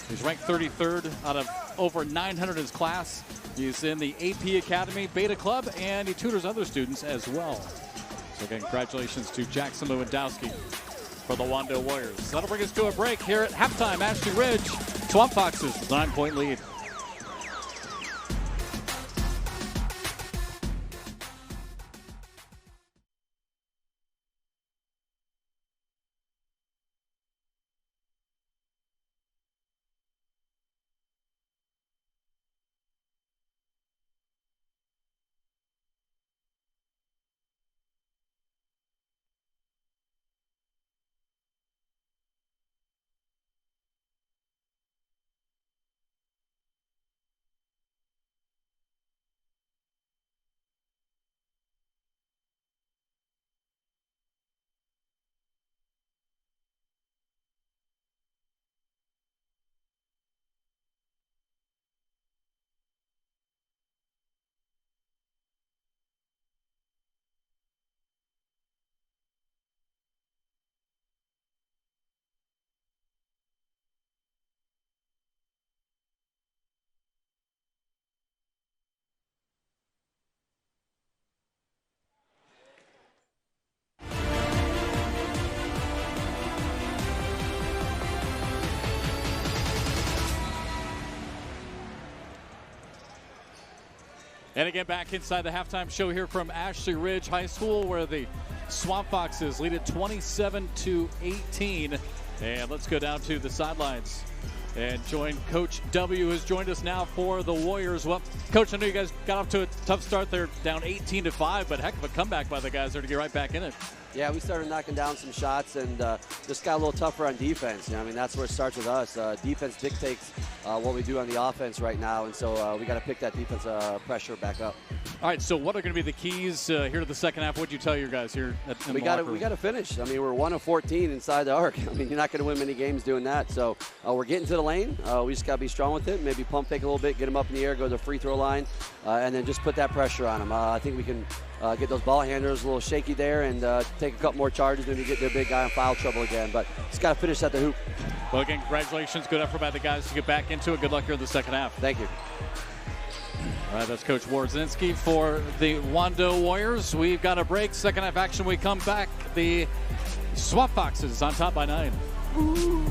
He's ranked 33rd out of over 900 in his class. He's in the AP Academy Beta Club, and he tutors other students as well. So again, congratulations to Jackson Lewandowski for the Wando Warriors. That'll bring us to a break here at halftime. Ashley Ridge, Swamp Foxes, 9-point lead. And again, back inside the halftime show here from Ashley Ridge High School, where the Swamp Foxes lead it 27-18. And let's go down to the sidelines and join Coach W, who's joined us now for the Warriors. Well, Coach, I know you guys got off to a tough start there, down 18-5, but heck of a comeback by the guys there to get right back in it. Yeah, we started knocking down some shots and just got a little tougher on defense. You know, I mean, that's where it starts with us. Defense dictates what we do on the offense right now, and so we got to pick that defense pressure back up. All right, so what are going to be the keys here to the second half? What did you tell your guys here in the locker room? We got to finish. I mean, we're 1 of 14 inside the arc. I mean, you're not going to win many games doing that. So we're getting to the lane. We just got to be strong with it. Maybe pump fake a little bit, get them up in the air, go to the free throw line, and then just put that pressure on them. I think we can get those ball handlers a little shaky there and take a couple more charges, maybe get their big guy in foul trouble again. But just got to finish at the hoop. Well, again, congratulations. Good effort by the guys to get back into it. Good luck here in the second half. Thank you. All right, that's Coach Wardzinski for the Wando Warriors. We've got a break. Second half action. We come back. The Swamp Foxes on top by 9. Ooh.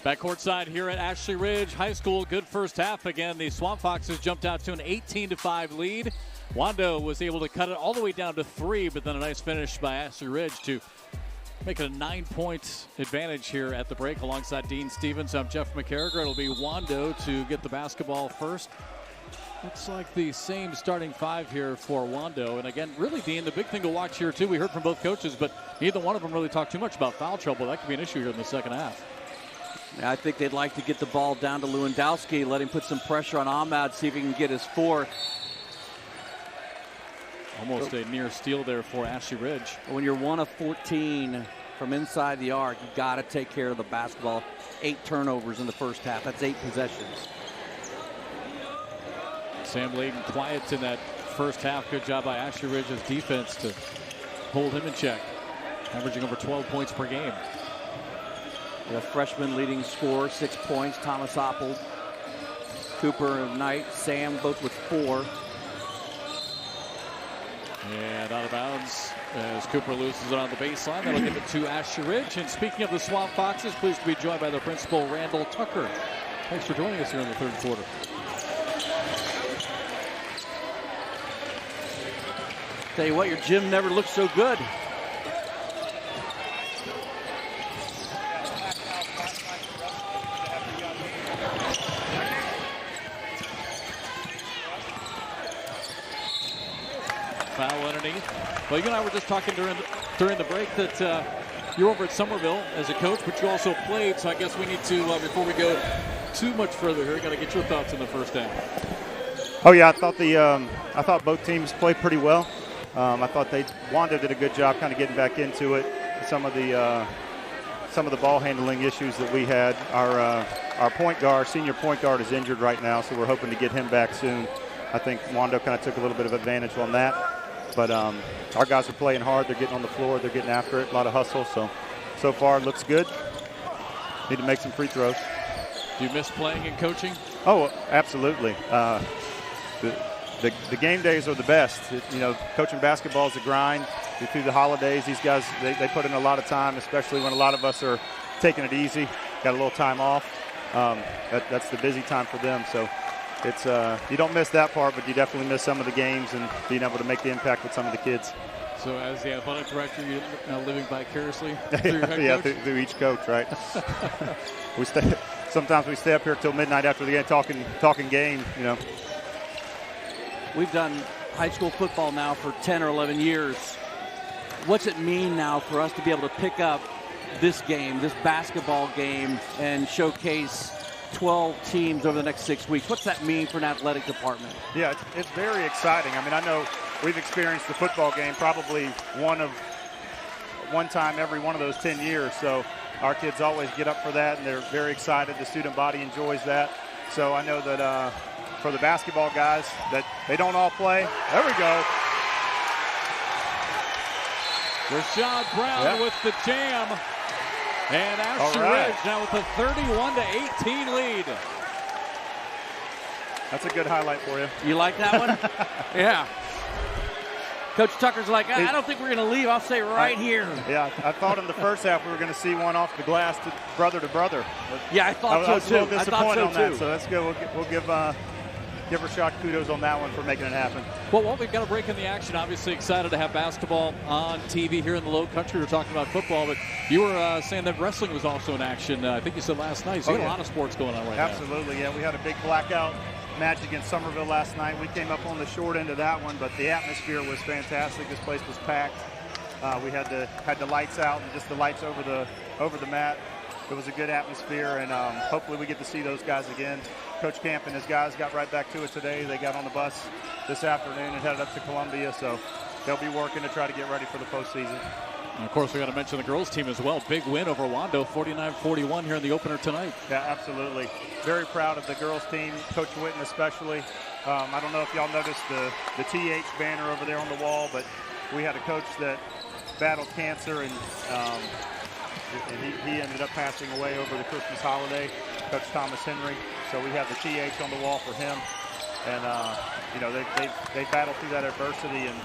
Back courtside here at Ashley Ridge High School. Good first half. Again, the Swamp Foxes jumped out to an 18-5 lead. Wando was able to cut it all the way down to 3, but then a nice finish by Ashley Ridge to make it a 9-point advantage here at the break alongside Dean Stevens. I'm Jeff McCarriger. It'll be Wando to get the basketball first. Looks like the same starting five here for Wando. And again, really, Dean, the big thing to watch here, too, we heard from both coaches, but neither one of them really talked too much about foul trouble. That could be an issue here in the second half. Yeah, I think they'd like to get the ball down to Lewandowski, let him put some pressure on Ahmad, see if he can get his fourth. Almost a near steal there for Ashley Ridge. When you're 1 of 14 from inside the arc, you got to take care of the basketball. 8 turnovers in the first half. That's 8 possessions. Sam Layden quiet in that first half. Good job by Ashley Ridge's defense to hold him in check. Averaging over 12 points per game. The freshman leading scorer, 6 points. Thomas Oppold, Cooper and Knight, Sam both with 4. And out of bounds as Cooper loses it on the baseline. That'll give it to Ashley Ridge. And speaking of the Swamp Foxes, pleased to be joined by their principal, Randall Tucker. Thanks for joining us here in the third quarter. Tell you what, your gym never looked so good. Foul underneath. Well, you and I were just talking during the break that you're over at Somerville as a coach, but you also played. So I guess we need to, before we go too much further here, got to get your thoughts in the first half. Oh yeah, I thought both teams played pretty well. I thought Wando did a good job kind of getting back into it. Some of the ball handling issues that we had. Our point guard, senior point guard, is injured right now, so we're hoping to get him back soon. I think Wando kind of took a little bit of advantage on that. But our guys are playing hard. They're getting on the floor. They're getting after it. A lot of hustle. So far, it looks good. Need to make some free throws. Do you miss playing and coaching? Oh, absolutely. The game days are the best. Coaching basketball is a grind. Through the holidays, these guys, they put in a lot of time, especially when a lot of us are taking it easy, got a little time off. That's the busy time for them. So it's you don't miss that part, but you definitely miss some of the games and being able to make the impact with some of the kids. So as the athletic director, you're now living vicariously through your head coach? through each coach, right? Sometimes we stay up here till midnight after the game talking game, We've done high school football now for 10 or 11 years. What's it mean now for us to be able to pick up this game, this basketball game, and showcase 12 teams over the next 6 weeks? What's that mean for an athletic department? Yeah, it's very exciting. I mean, I know we've experienced the football game probably one time every one of those 10 years. So our kids always get up for that, and they're very excited. The student body enjoys that. So I know that for the basketball guys, that they don't all play. There we go. Rashad Brown with the jam. And Ashley Ridge now with a 31-18 lead. That's a good highlight for you. You like that one? Yeah. Coach Tucker's like, I don't think we're going to leave. I'll stay right here. Yeah, I thought in the first half we were going to see one off the glass to brother. Yeah, I thought so, too. I was a little disappointed on that, so let's go. We'll give Rashad kudos on that one for making it happen. Well, we've got a break in the action. Obviously excited to have basketball on TV here in the Low Country. We're talking about football, but you were saying that wrestling was also in action. I think you said last night. So you got a lot of sports going on right now. Absolutely, yeah. We had a big blackout match against Somerville last night. We came up on the short end of that one, but the atmosphere was fantastic. This place was packed. We had the lights out and just the lights over the mat. It was a good atmosphere, and hopefully we get to see those guys again. Coach Camp and his guys got right back to it today. They got on the bus this afternoon and headed up to Columbia, so they'll be working to try to get ready for the postseason. And of course, we got to mention the girls team as well. Big win over Wando, 49-41 here in the opener tonight. Yeah, absolutely. Very proud of the girls team, Coach Witten especially. I don't know if y'all noticed the TH banner over there on the wall, but we had a coach that battled cancer, and he ended up passing away over the Christmas holiday, Coach Thomas Henry. So we have the TH on the wall for him. And, they battled through that adversity and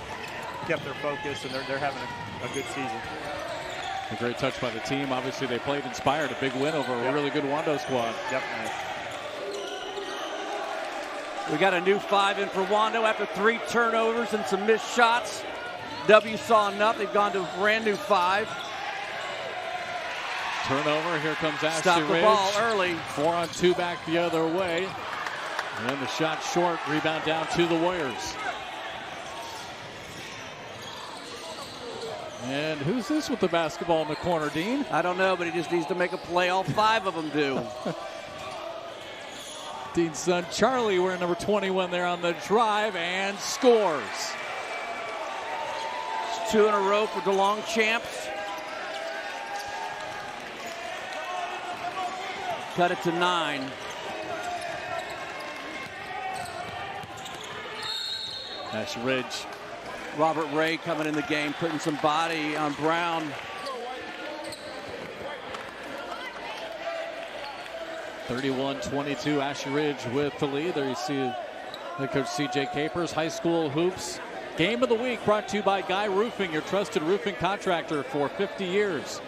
kept their focus, and they're having a good season. A great touch by the team. Obviously, they played inspired. A big win over a really good Wando squad. Yep. We got a new 5 in for Wando after 3 turnovers and some missed shots. W saw enough. They've gone to a brand new 5. Turnover. Here comes Ashley Stop the Ridge. ball early. 4-on-2 back the other way. And the shot short, rebound down to the Warriors. And who's this with the basketball in the corner, Dean? I don't know, but he just needs to make a play. All 5 of them do. Dean's son Charlie wearing number 21 there on the drive and scores. It's 2 in a row for DeLong champs. Cut it to 9. Ashley Ridge. Robert Ray coming in the game, putting some body on Brown. 31-22, Ashley Ridge with the lead. There you see head coach C.J. Capers, high school hoops. Game of the week brought to you by Guy Roofing, your trusted roofing contractor for 50 years.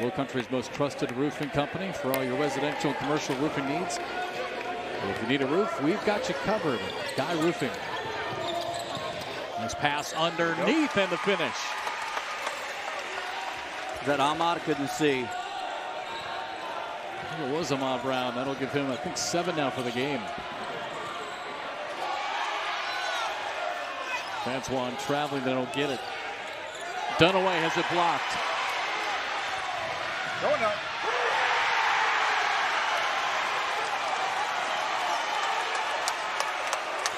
Low Country's most trusted roofing company for all your residential and commercial roofing needs. And if you need a roof, we've got you covered. Guy Roofing. Nice pass underneath and the finish. That Ahmad couldn't see. I think it was Ahmad Brown. That'll give him, I think, 7 now for the game. Francois traveling, they don't get it. Dunaway has it blocked. Going up.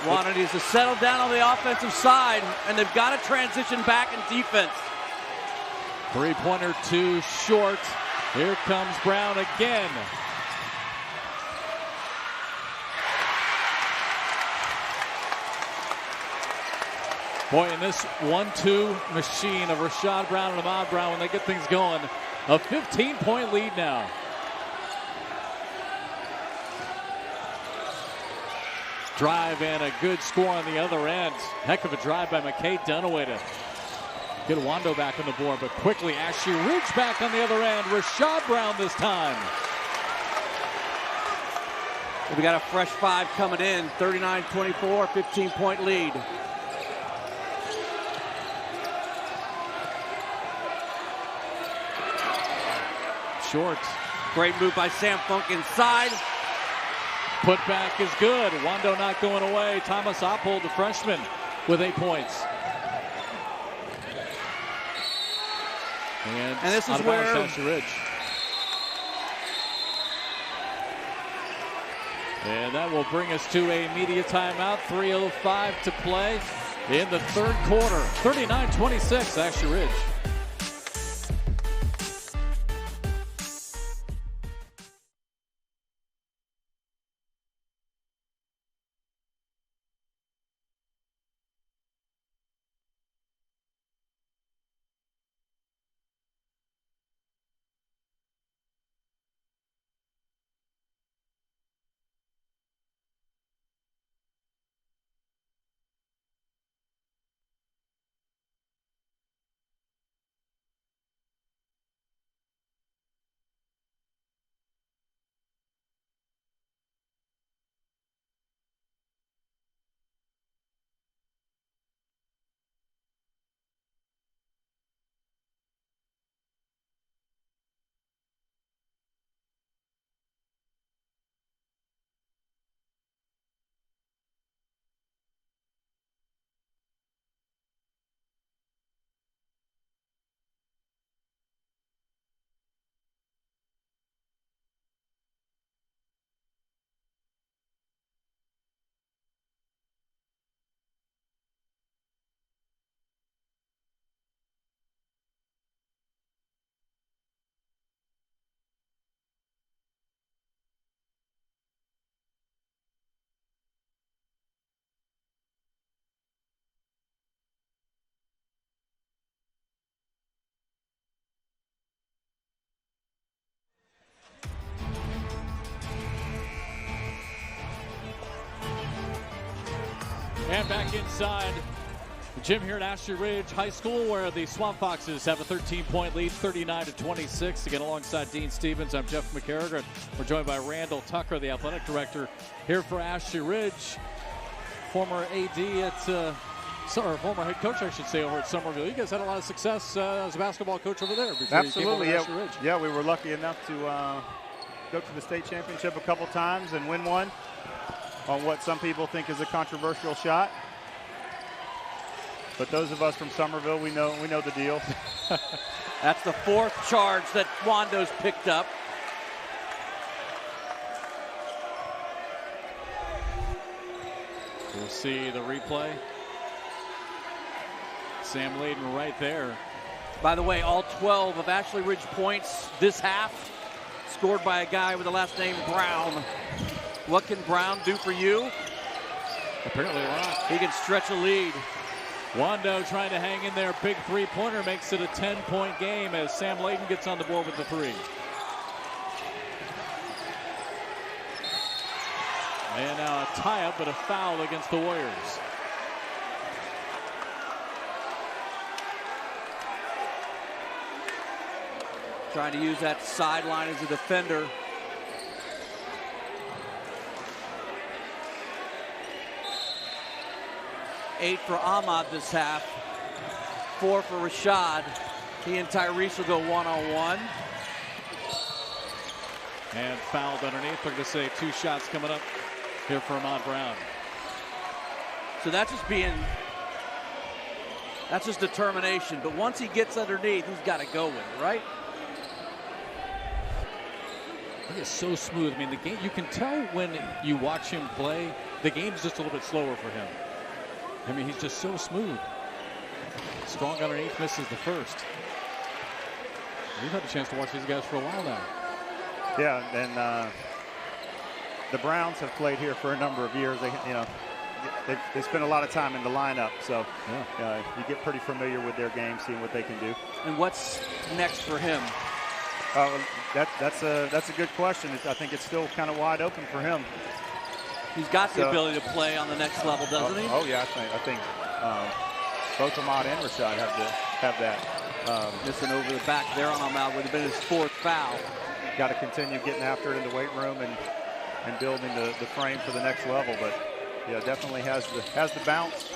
Wando needs to settle down on the offensive side, and they've got to transition back in defense. Three-pointer too short. Here comes Brown again. Boy, in this 1-2 machine of Rashad Brown and Ahmad Brown, when they get things going, a 15-point lead now. Drive and a good score on the other end. Heck of a drive by McKay Dunaway to get Wando back on the board, but quickly Ashley Ridge back on the other end. Rashad Brown this time. We got a fresh 5 coming in. 39-24, 15-point lead. Short. Great move by Sam Funk inside. Put back is good. Wando not going away. Thomas Oppold, the freshman, with 8 points. And this is where Ridge. And that will bring us to a media timeout. 3:05 to play in the third quarter. 39-26, Ashley Ridge. And back inside the gym here at Ashley Ridge High School, where the Swamp Foxes have a 13-point lead, 39-26. Again, alongside Dean Stevens, I'm Jeff McCarrigan. We're joined by Randall Tucker, the athletic director here for Ashley Ridge. Former AD at, or former head coach, I should say, over at Somerville. You guys had a lot of success as a basketball coach over there before Absolutely, you came over to Ashley Ridge. Yeah, we were lucky enough to go to the state championship a couple times and win one. on what some people think is a controversial shot. But those of us from Somerville, we know the deal. That's the 4th charge that Wando's picked up. We'll see the replay. Sam Layden right there. By the way, all 12 of Ashley Ridge points this half scored by a guy with the last name Brown. What can Brown do for you? Apparently a lot. He can stretch a lead. Wando trying to hang in there. Big three-pointer makes it a 10-point game as Sam Layden gets on the board with the 3. And now a tie-up, but a foul against the Warriors. Trying to use that sideline as a defender. Eight for Ahmad this half. 4 for Rashad. He and Tyrese will go one-on-one. And fouled underneath. They're going to say 2 shots coming up here for Ahmad Brown. So that's just determination. But once he gets underneath, he's got to go with it, right? He is so smooth. I mean, the game, you can tell when you watch him play, the game's just a little bit slower for him. I mean, he's just so smooth. Strong underneath, misses the first. We've had a chance to watch these guys for a while now. Yeah, and the Browns have played here for a number of years. They spend a lot of time in the lineup, so you get pretty familiar with their game, seeing what they can do. And what's next for him? That's a good question. I think it's still kind of wide open for him. He's got the ability to play on the next level, doesn't he? Oh yeah, I think both Ahmad and Rashad have that. Missing over the back there on Ahmad would have been his 4th foul. Got to continue getting after it in the weight room and building the frame for the next level. But yeah, definitely has the bounce.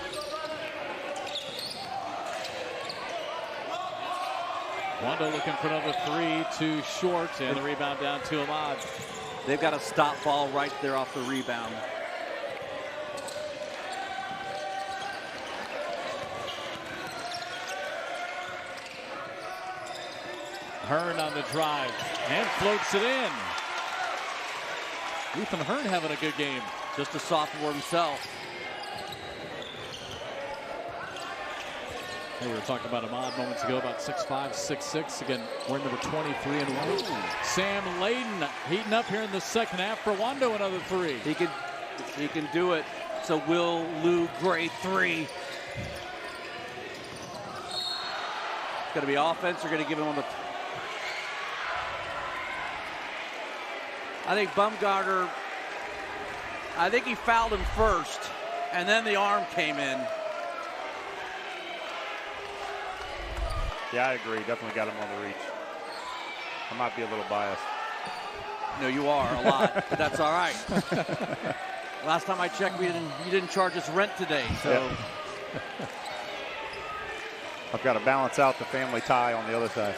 Wando looking for another 3, too short, and the rebound down to Ahmad. They've got a stop ball right there off the rebound. Hearn on the drive and floats it in. Ethan Hearn having a good game. Just a sophomore himself. Hey, we were talking about Ahmad moments ago, about 6'5", 6'6". Again, we're number 23 and 1. Sam Layden heating up here in the second half for Wando, another 3. He can do it. It's a Will Lou Gray 3. It's going to be offense. They're going to give him on the. I think Bumgarner. I think he fouled him first, and then the arm came in. Yeah, I agree. Definitely got him on the reach. I might be a little biased. No, you are a lot, but that's all right. Last time I checked, you didn't charge us rent today, so. Yep. I've got to balance out the family tie on the other side.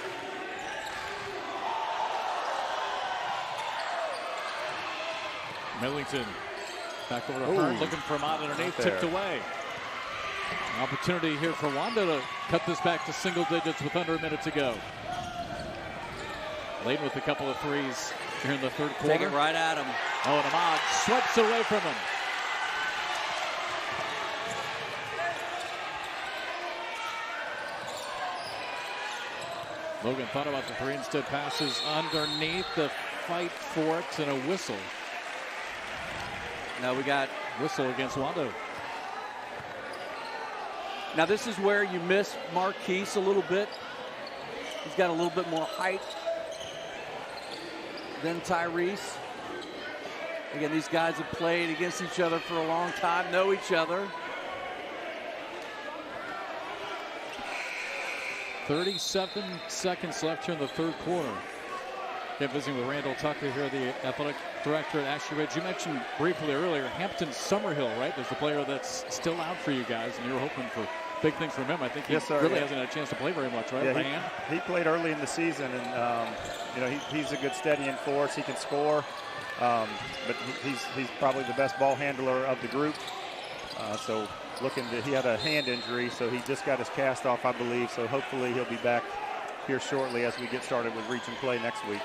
Millington back over to Hearn, looking for Ahmad underneath, tipped away. An opportunity here for Wando to cut this back to single digits with under a minute to go. Layden with a couple of 3s here in the third quarter. Take it right at him. Oh, and Ahmad swipes it away from him. Logan thought about the 3, instead passes underneath. The fight for it and a whistle. Now we got whistle against Wando. Now this is where you miss Marquise a little bit. He's got a little bit more height than Tyrese. Again, these guys have played against each other for a long time, know each other. 37 seconds left here in the third quarter. Again, visiting with Randall Tucker here, the athletic director at Ashley Ridge. You mentioned briefly earlier Hampton Summerhill, right? There's the player that's still out for you guys, and you're hoping for big things from him. I think he Yes, sir, really yeah. hasn't had a chance to play very much, right? Yeah, By hand? he played early in the season, and he's a good steadying force. He can score, but he's probably the best ball handler of the group. So he had a hand injury, so he just got his cast off, I believe. So hopefully he'll be back here shortly as we get started with reach and play next week.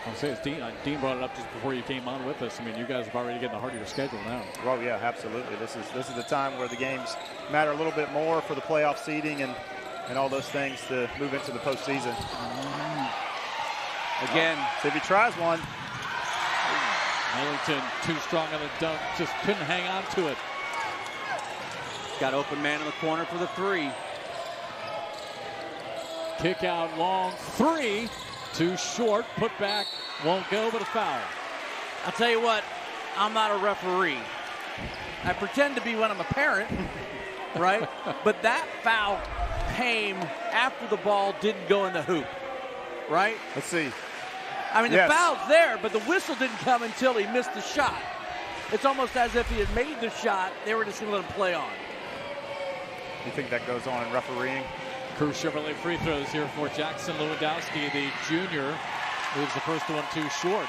I'll say Dean brought it up just before you came on with us. I mean, you guys are already getting the heart of your schedule now. Well, yeah, absolutely. This is the time where the games matter a little bit more for the playoff seeding and all those things to move into the postseason. Again, so if he tries one. Millington too strong on the dunk, just couldn't hang on to it. Got open man in the corner for the three. Kick out long, three. Too short, put back, won't go, but a foul. I'll tell you what, I'm not a referee. I pretend to be when I'm a parent, right? But that foul came after the ball didn't go in the hoop, right? Let's see. I mean, Yes. the foul's there, but the whistle didn't come until he missed the shot. It's almost as if he had made the shot, they were just going to let him play on. You think that goes on in refereeing? Crew Chevrolet free throws here for Jackson Lewandowski, the junior, moves the first one too short.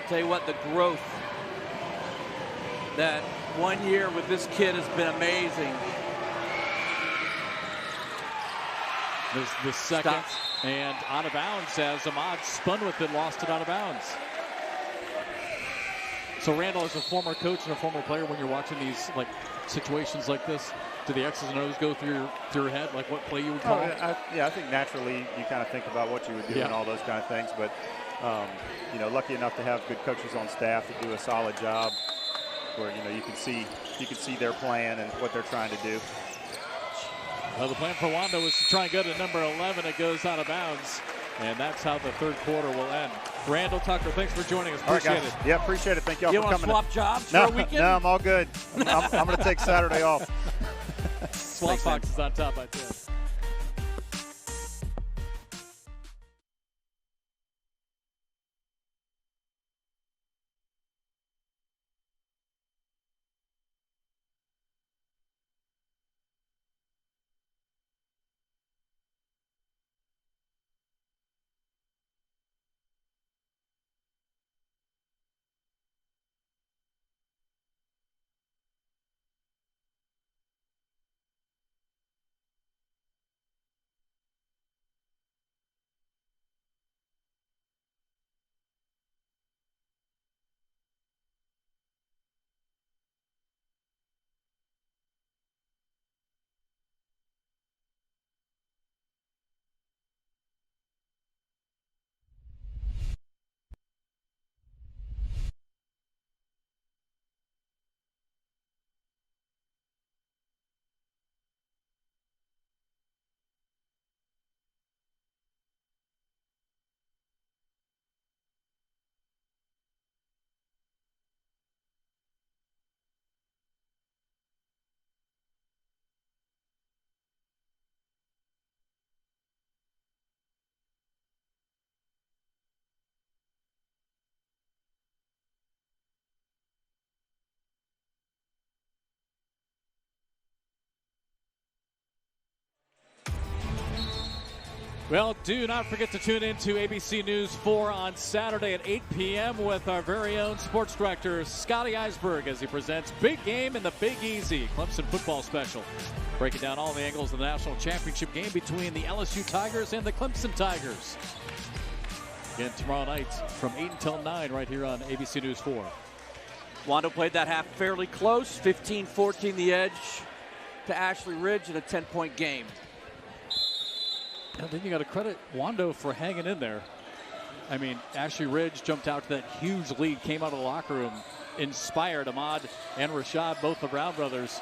Tell you what, the growth that 1 year with this kid has been amazing. This the second, Stops. and out of bounds as Ahmad spun with it, lost it out of bounds. So Randall, as a former coach and a former player, when you're watching these situations like this, do the X's and O's go through your head, like what play you would call? I think naturally you kind of think about what you would do and all those kind of things. But lucky enough to have good coaches on staff that do a solid job, where you can see their plan and what they're trying to do. Well, the plan for Wando was to try and go to number 11. It goes out of bounds, and that's how the third quarter will end. Randall Tucker, thanks for joining us. Appreciate it. Yeah, appreciate it. Thank y'all for coming. You want to swap jobs for No, a weekend? no, I'm all good. I'm going to take Saturday off. Swamp Fox is on top by 10. Well, do not forget to tune in to ABC News 4 on Saturday at 8 p.m. with our very own sports director, Scotty Eisberg, as he presents Big Game in the Big Easy, Clemson football special. Breaking down all the angles of the national championship game between the LSU Tigers and the Clemson Tigers. Again, tomorrow night from 8 until 9 right here on ABC News 4. Wando played that half fairly close, 15-14 the edge to Ashley Ridge in a 10-point game. And then you got to credit Wando for hanging in there. I mean, Ashley Ridge jumped out to that huge lead, came out of the locker room, inspired. Ahmad and Rashad, both the Brown brothers,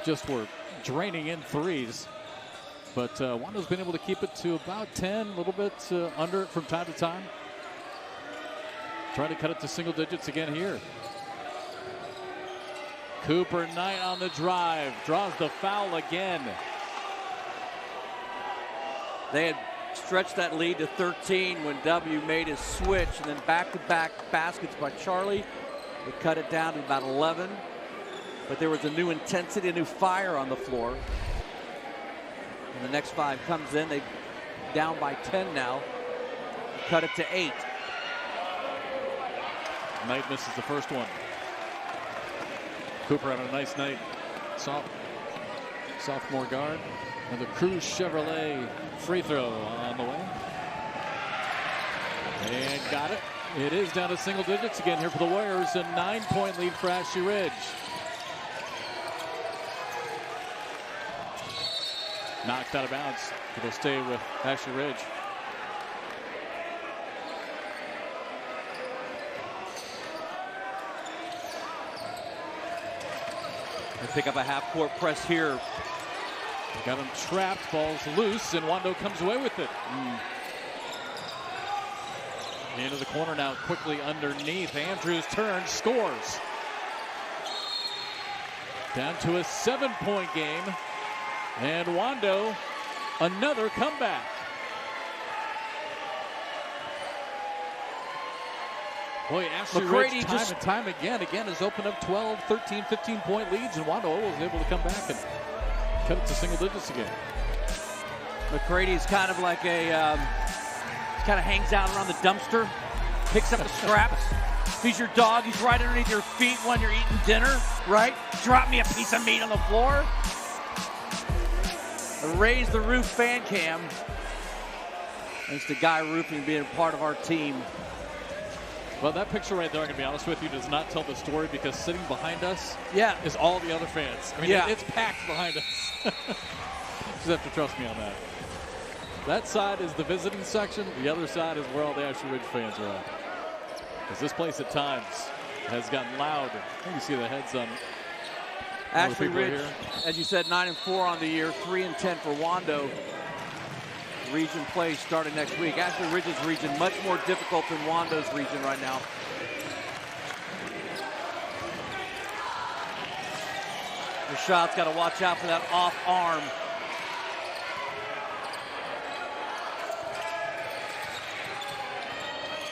just were draining in threes. But Wando's been able to keep it to about 10, a little bit under from time to time. Trying to cut it to single digits again here. Cooper Knight on the drive, draws the foul again. They had stretched that lead to 13 when W made his switch, and then back-to-back baskets by Charlie They cut it down to about 11. But there was a new intensity, a new fire on the floor. And the next 5 comes in. They down by 10 now. Cut it to 8. Knight misses the first one. Cooper having a nice night. Sophomore guard. And the Cruz Chevrolet free throw on the way. And got it. It is down to single digits again here for the Warriors. A 9-point lead for Ashley Ridge. Knocked out of bounds. It'll stay with Ashley Ridge. They pick up a half-court press here. Got him trapped. Ball's loose, and Wando comes away with it. Into the corner now, quickly underneath. Andrews turns, scores. Down to a 7-point game. And Wando, another comeback. Boy, Ashley Ridge time again has opened up 12, 13, 15-point leads, and Wando was able to come back and cut it to single digits again. McCrady's kind of like a, kind of hangs out around the dumpster, picks up the scraps. If he's your dog, he's right underneath your feet when you're eating dinner, right? Drop me a piece of meat on the floor. Raise the roof fan cam. Thanks to Guy Roofing being part of our team. Well, that picture right there, I'm going to be honest with you, does not tell the story because sitting behind us is all the other fans. I mean, it's packed behind us. Just have to trust me on that. That side is the visiting section. The other side is where all the Ashley Ridge fans are at. Because this place at times has gotten loud. You can see the heads on Ashley Ridge, as you said, 9-4 on the year, 3-10 for Wando. Region play starting next week. Ashley Ridge's region much more difficult than Wando's region right now. Rashad's got to watch out for that off arm.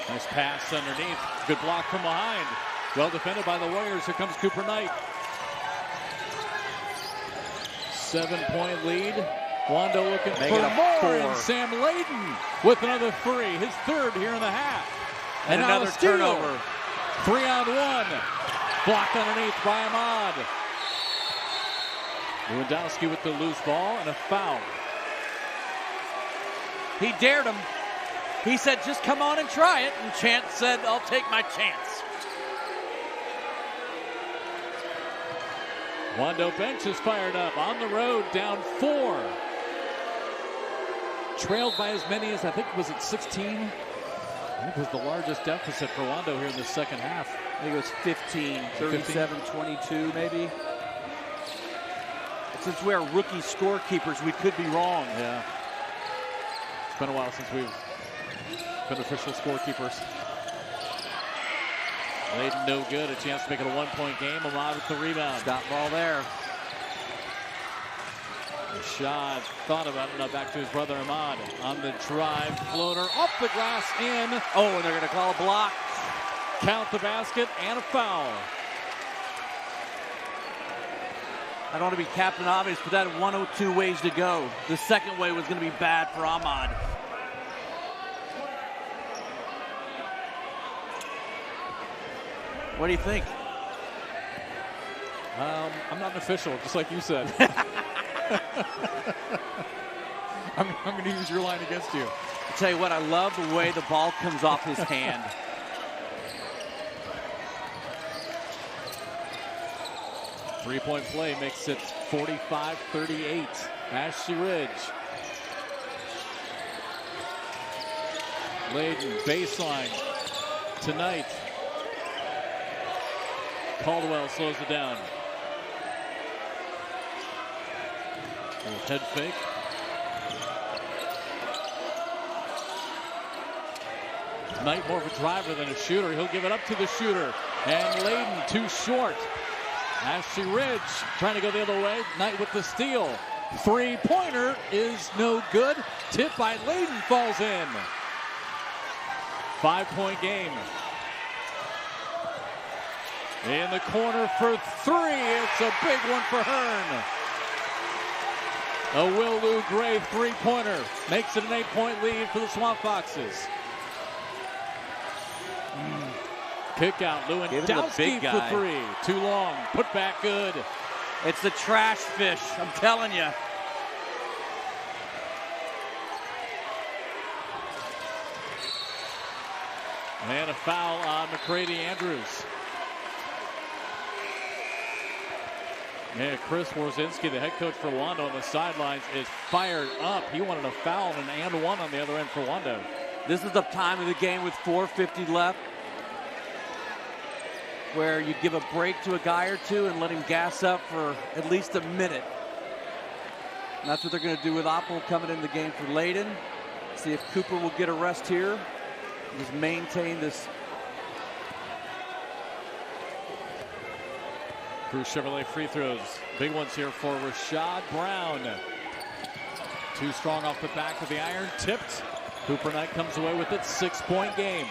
Nice pass underneath. Good block from behind. Well defended by the Warriors. Here comes Cooper Knight. 7-point lead. Wando looking for more. And Sam Layden with another 3. His 3rd here in the half. And another turnover. 3-on-1. Blocked underneath by Ahmad. Lewandowski with the loose ball and a foul. He dared him. He said, just come on and try it. And Chance said, I'll take my chance. Wando bench is fired up on the road, down 4. Trailed by as many as, I think, was it 16? I think it was the largest deficit for Wando here in the second half. I think it was 15, 37-22 maybe. Since we are rookie scorekeepers, we could be wrong. Yeah. It's been a while since we've been official scorekeepers. Layden no good. A chance to make it a 1-point game. Ahmad with the rebound. Stop ball there. Rashad thought about it. Now back to his brother Ahmad. On the drive. Floater off the glass in. Oh, and they're going to call a block. Count the basket and a foul. I don't want to be Captain Obvious, but that had 102 ways to go. The second way was going to be bad for Ahmad. What do you think? I'm not an official, just like you said. I'm going to use your line against you. I'll tell you what, I love the way the ball comes off his hand. Three-point play makes it 45-38. Ashley Ridge. Layden, baseline. Tonight. Caldwell slows it down. Head fake. Knight more of a driver than a shooter. He'll give it up to the shooter. And Layden too short. Ashley Ridge trying to go the other way. Knight with the steal. Three-pointer is no good. Tip by Layden falls in. 5-point game. In the corner for three. It's a big one for Hearn. A Will Lou Gray three-pointer makes it an 8-point lead for the Swamp Foxes. Kick out, Lewandowski for three. Too long. Put back good. It's the trash fish, I'm telling you. And a foul on McCready Andrews. Yeah, Chris Warzinski, the head coach for Wando on the sidelines, is fired up. He wanted a foul and an and one on the other end for Wando. This is the time of the game with 4:50 left where you give a break to a guy or two and let him gas up for at least a minute. And that's what they're going to do with Opel coming in the game for Layden. See if Cooper will get a rest here. Just maintain this. Crew Chevrolet free throws. Big ones here for Rashad Brown. Too strong off the back of the iron. Tipped. Cooper Knight comes away with it. 6-point game.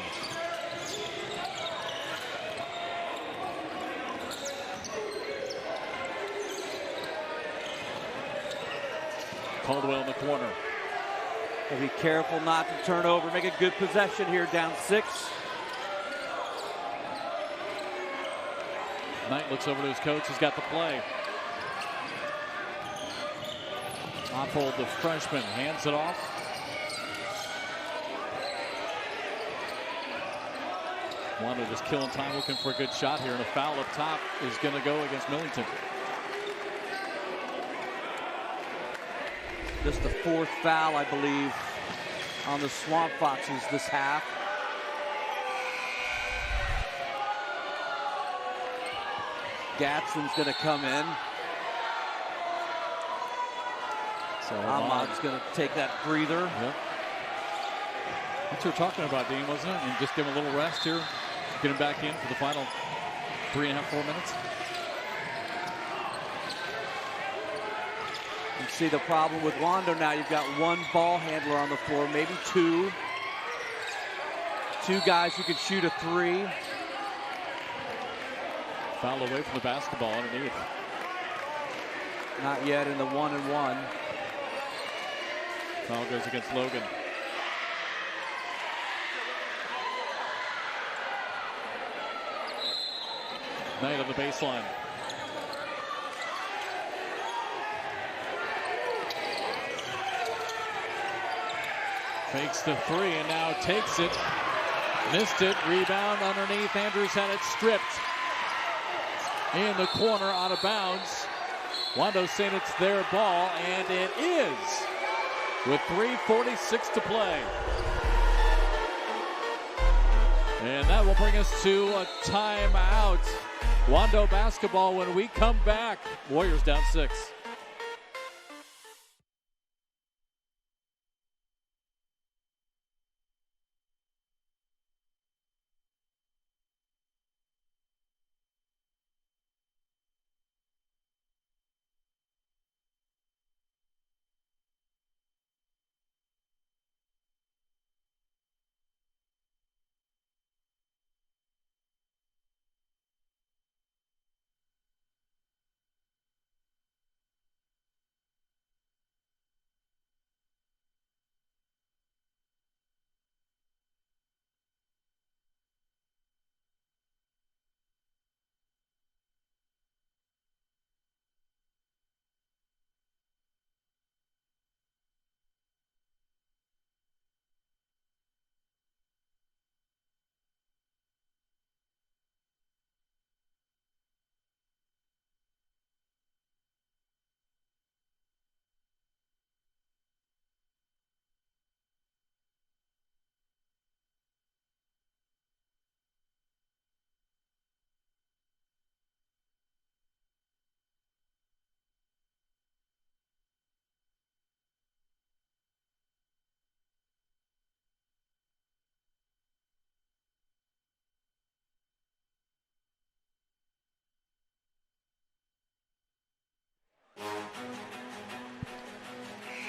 Caldwell in the corner. And be careful not to turn over. Make a good possession here, down 6. Knight looks over to his coach. He's got the play. Oppold, the freshman, hands it off. Wando just killing time, looking for a good shot here, and a foul up top is going to go against Millington. Just the 4th foul, I believe, on the Swamp Foxes this half. Gadsden's going to come in. So Ahmad's going to take that breather. Yep. That's what we're talking about, Dean, wasn't it? And just give him a little rest here. Get him back in for the final 3.5, 4 minutes. You see the problem with Wando now. You've got one ball handler on the floor, maybe two. Two guys who can shoot a 3. Foul away from the basketball underneath. Not yet in the 1-and-1. Foul goes against Logan. Knight on the baseline. Fakes the 3 and now takes it. Missed it. Rebound underneath. Andrews had it stripped. In the corner, out of bounds. Wando saying it's their ball, and it is. With 3:46 to play. And that will bring us to a timeout. Wando basketball when we come back. Warriors down 6.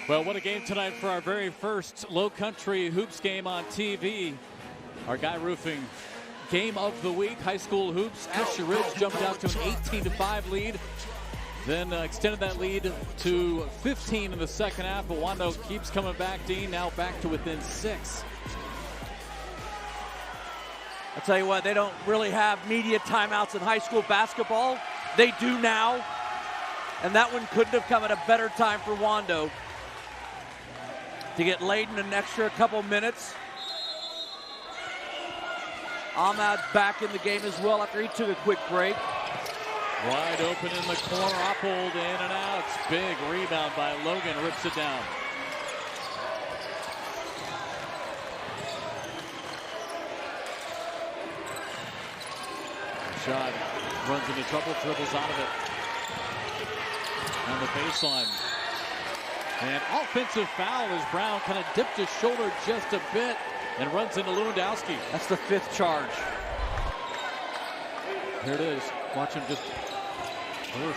Well, what a game tonight for our very first Low Country Hoops game on TV. Our Guy Roofing game of the week, high school hoops. Ashley Ridge jumped out to an 18-5 lead. Then extended that lead to 15 in the second half, but Wando keeps coming back. Dean now back to within 6. I'll tell you what, they don't really have media timeouts in high school basketball. They do now, and that one couldn't have come at a better time for Wando to get laid in an extra couple minutes. Ahmad's back in the game as well after he took a quick break. Wide open in the corner, Oppold in and out. Big rebound by Logan, rips it down. Shot runs into trouble, dribbles out of it. On the baseline. And offensive foul as Brown kind of dipped his shoulder just a bit and runs into Lewandowski. That's the 5th charge. Here it is. Watch him just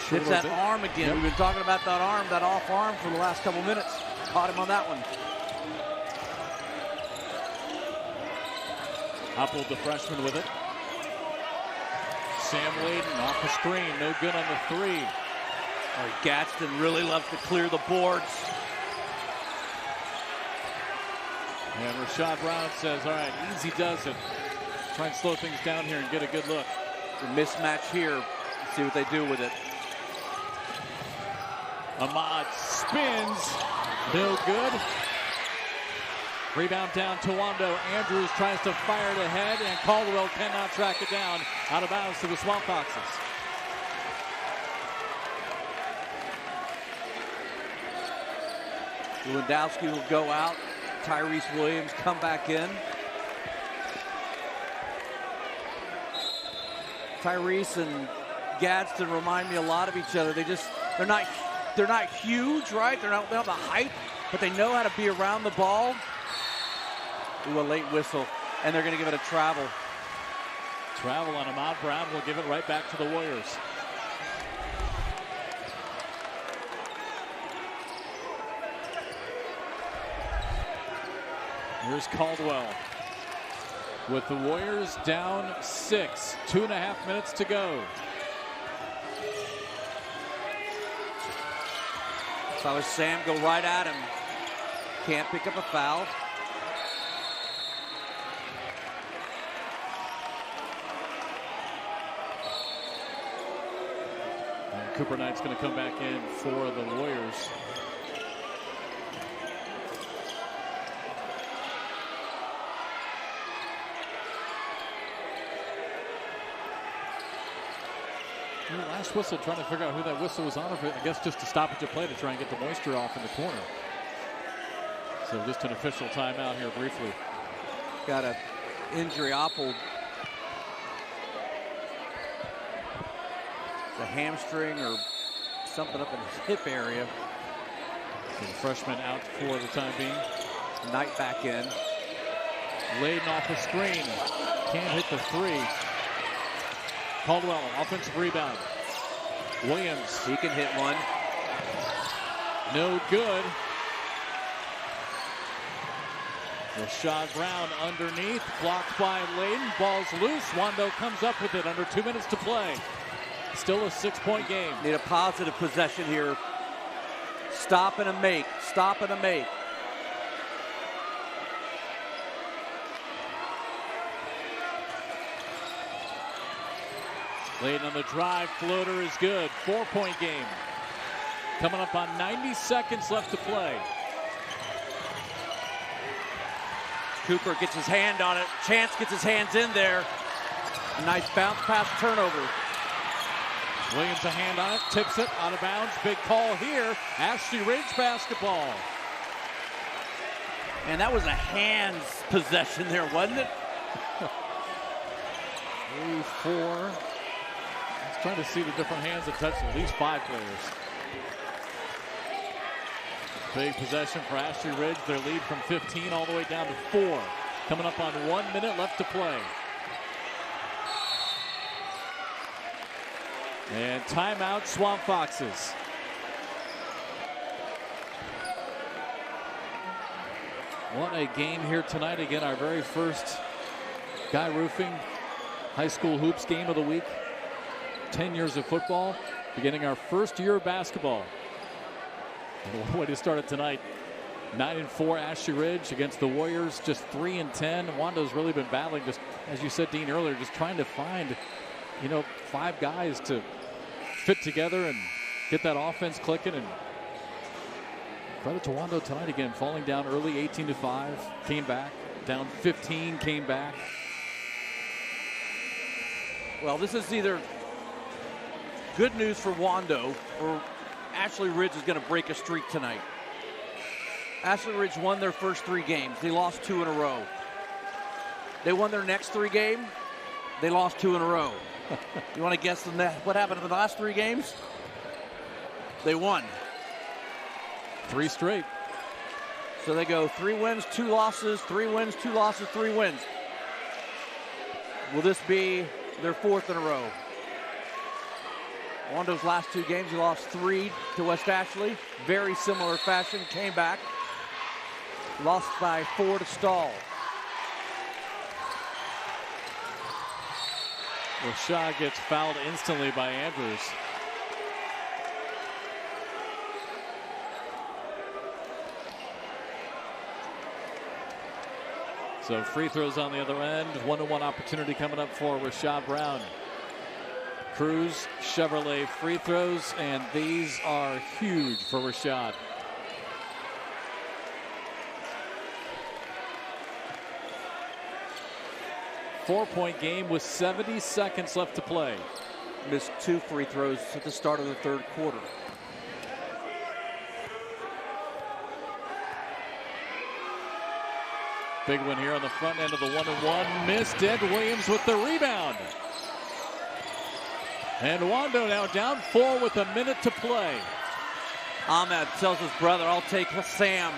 hits that arm again. Yep. We've been talking about that arm, that off arm for the last couple minutes. Caught him on that one. Oppold, the freshman, with it. Sam Layden off the screen, no good on the 3. Gadsden really loves to clear the boards. And Rashad Brown says, all right, easy does it. Try and slow things down here and get a good look. The mismatch here. Let's see what they do with it. Ahmad spins, no good. Rebound down to Wando. Andrews tries to fire it ahead, and Caldwell cannot track it down. Out of bounds to the Swamp Foxes. Lewandowski will go out. Tyrese Williams come back in. Tyrese and Gadsden remind me a lot of each other. They're not huge, right? They don't have the height, but they know how to be around the ball. Ooh, a late whistle, and they're going to give it a travel. Travel on Ahmad Brown will give it right back to the Warriors. Here's Caldwell with the Warriors down 6. 2.5 minutes to go. Saw Sam go right at him. Can't pick up a foul. And Cooper Knight's going to come back in for the Warriors. Last whistle, trying to figure out who that whistle was on. I guess just to stop at your play to try and get the moisture off in the corner. So just an official timeout here briefly. Got an injury, Oppold. The hamstring or something up in his hip area. So the freshman out for the time being. Knight back in. Layden off the screen. Can't hit the 3. Caldwell, offensive rebound. Williams. He can hit one. No good. Rashad Brown underneath. Blocked by Layden. Ball's loose. Wando comes up with it under 2 minutes to play. Still a 6-point game. Need a positive possession here. Stop and a make. Stop and a make. Layden on the drive, floater is good. 4-point game. Coming up on 90 seconds left to play. Cooper gets his hand on it. Chance gets his hands in there. A nice bounce pass turnover. Williams a hand on it, tips it, out of bounds. Big call here. Ashley Ridge basketball. And that was a hands possession there, wasn't it? 3, 4. Trying to see the different hands that touched at least 5 players. Big possession for Ashley Ridge. Their lead from 15 all the way down to 4. Coming up on 1 minute left to play. And timeout, Swamp Foxes. What a game here tonight. Again, our very first Guy Roofing high school hoops game of the week. 10 years of football, beginning our first year of basketball. And what a way to start it tonight. 9-4 Ashley Ridge against the Warriors, just 3-10. Wando's really been battling, just as you said, Dean, earlier, just trying to find, 5 guys to fit together and get that offense clicking. And credit to Wando tonight again, falling down early, 18-5, came back, down 15, came back. Well, this is either good news for Wando or Ashley Ridge is going to break a streak tonight. Ashley Ridge won their first 3 games. They lost 2 in a row. They won their next 3 games. They lost 2 in a row. You want to guess what happened in the last 3 games? They won. 3 straight. So they go 3 wins, 2 losses, 3 wins, 2 losses, 3 wins. Will this be their 4th in a row? Wando's last 2 games, he lost 3 to West Ashley. Very similar fashion, came back. Lost by 4 to Stahl. Rashad gets fouled instantly by Andrews. So free throws on the other end. 1-on-1 opportunity coming up for Rashad Brown. Cruz, Chevrolet free throws, and these are huge for Rashad. Four-point game with 70 seconds left to play. Missed 2 free throws at the start of the 3rd quarter. Big one here on the front end of the 1-on-1. Missed it. Williams with the rebound. And Wando now down 4 with a minute to play. Ahmed tells his brother, I'll take Sam.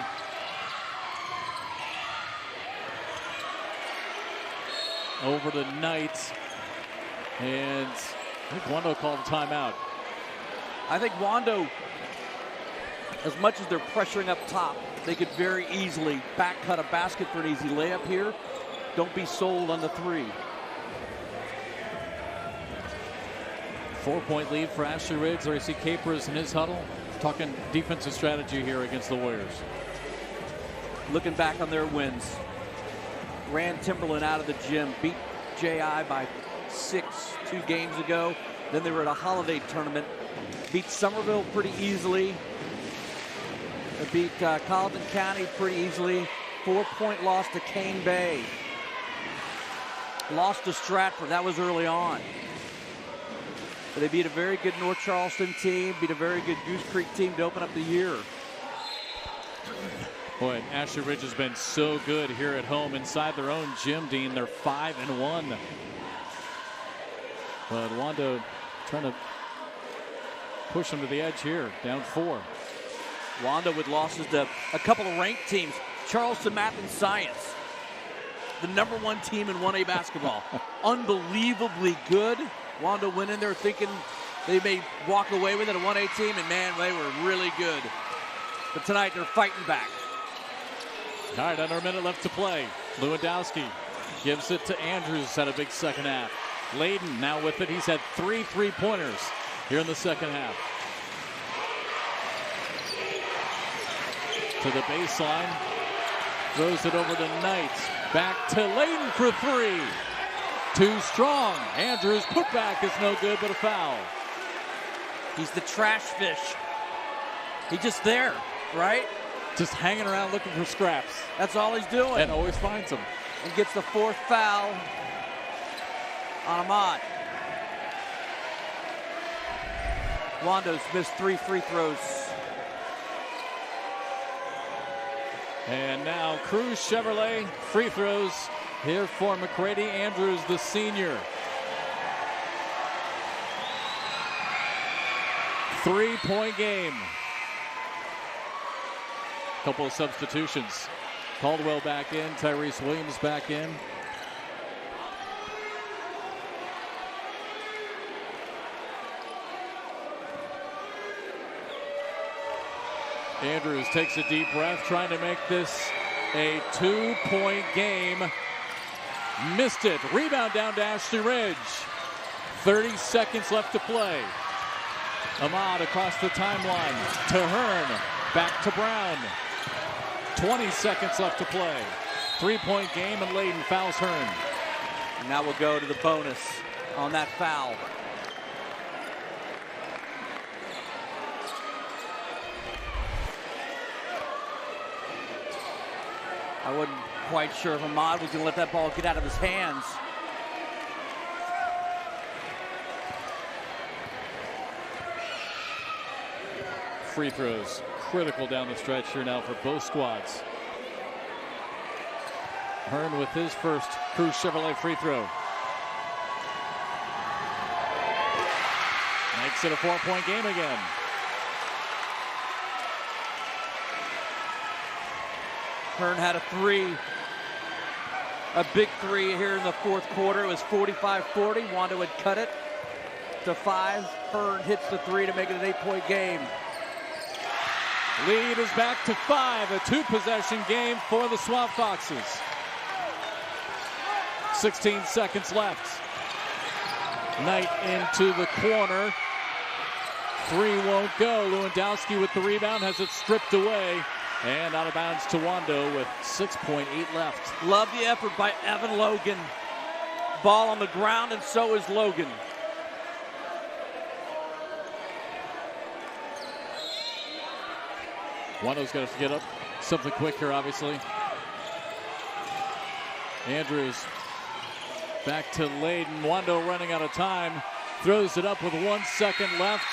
Over to Knight. And I think Wando called a timeout. I think Wando, as much as they're pressuring up top, they could very easily back cut a basket for an easy layup here. Don't be sold on the 3. 4-point lead for Ashley Ridge. There you see Capers in his huddle. Talking defensive strategy here against the Warriors. Looking back on their wins. Ran Timberland out of the gym. Beat J.I. by 6 2 games ago. Then they were at a holiday tournament. Beat Somerville pretty easily. They beat Colleton County pretty easily. 4-point loss to Cane Bay. Lost to Stratford. That was early on. But they beat a very good North Charleston team, beat a very good Goose Creek team to open up the year. Boy, and Ashley Ridge has been so good here at home inside their own gym, Dean. They're 5-1. But Wando trying to push them to the edge here, down 4. Wando with losses to a couple of ranked teams. Charleston Math and Science, the #1 team in 1A basketball. Unbelievably good. Wando went in there thinking they may walk away with it, a 1A team, and man, they were really good. But tonight they're fighting back. All right, under a minute left to play. Lewandowski gives it to Andrews, had a big second half. Layden now with it. He's had 3 3-pointers here in the second half. To the baseline. Throws it over to Knight. Back to Layden for 3. Too strong. Andrews put back is no good, but a foul. He's the trash fish. He's just there, right? Just hanging around looking for scraps. That's all he's doing. And always finds them. And gets the 4th foul on Ahmad. Wando's missed 3 free throws. And now Cruz Chevrolet free throws here for McCready Andrews, the senior. 3-point game. Couple of substitutions. Caldwell back in, Tyrese Williams back in. Andrews takes a deep breath, trying to make this a 2-point game. Missed it. Rebound down to Ashley Ridge. 30 seconds left to play. Ahmad across the timeline to Hearn. Back to Brown. 20 seconds left to play. 3-point game, and Layden fouls Hearn. And now we'll go to the bonus on that foul. I wasn't quite sure if Ahmad was going to let that ball get out of his hands. Free throws critical down the stretch here now for both squads. Hearn with his first Cruz Chevrolet free throw. Makes it a 4-point game again. Hearn had a big three here in the fourth quarter. It was 45-40. Wando had cut it to 5. Hearn hits the three to make it an 8-point game. Lead is back to 5, a 2-possession game for the Swamp Foxes. 16 seconds left. Knight into the corner. 3 won't go. Lewandowski with the rebound, has it stripped away. And out of bounds to Wando with 6.8 left. Love the effort by Evan Logan. Ball on the ground, and so is Logan. Wando's got to get up something quick here, obviously. Andrews back to Layden. Wando running out of time. Throws it up with 1 second left.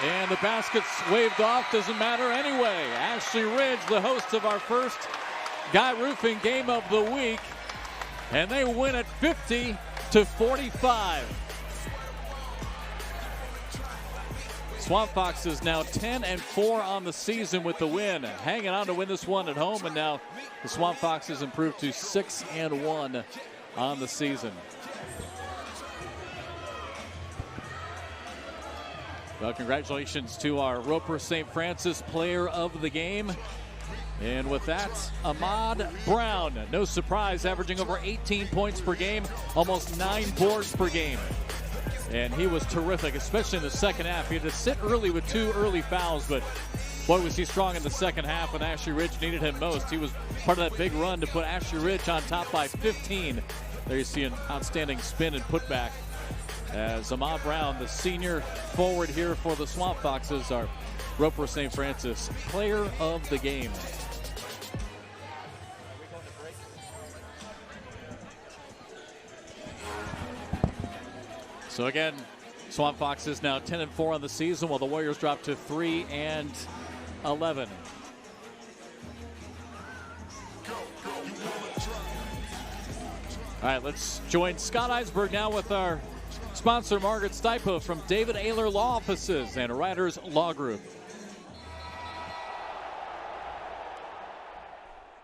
And the basket's waved off. Doesn't matter anyway. Ashley Ridge, the host of our first Guy Roofing game of the week. And they win it 50-45. Swamp Foxes now 10-4 on the season with the win. Hanging on to win this one at home. And now the Swamp Foxes improved to 6-1 on the season. Well, congratulations to our Roper St. Francis player of the game. And with that, Ahmad Brown, no surprise, averaging over 18 points per game, almost 9 boards per game. And he was terrific, especially in the second half. He had to sit early with 2 early fouls, but boy, was he strong in the second half when Ashley Ridge needed him most. He was part of that big run to put Ashley Ridge on top by 15. There you see an outstanding spin and putback as Ahmad Brown, the senior forward here for the Swamp Foxes, our Roper St. Francis player of the game. So again, Swamp Foxes now 10-4 on the season, while the Warriors drop to 3-11. All right, let's join Scott Eisberg now with our sponsor, Margaret Stipo from David Ayler Law Offices and Writers Law Group.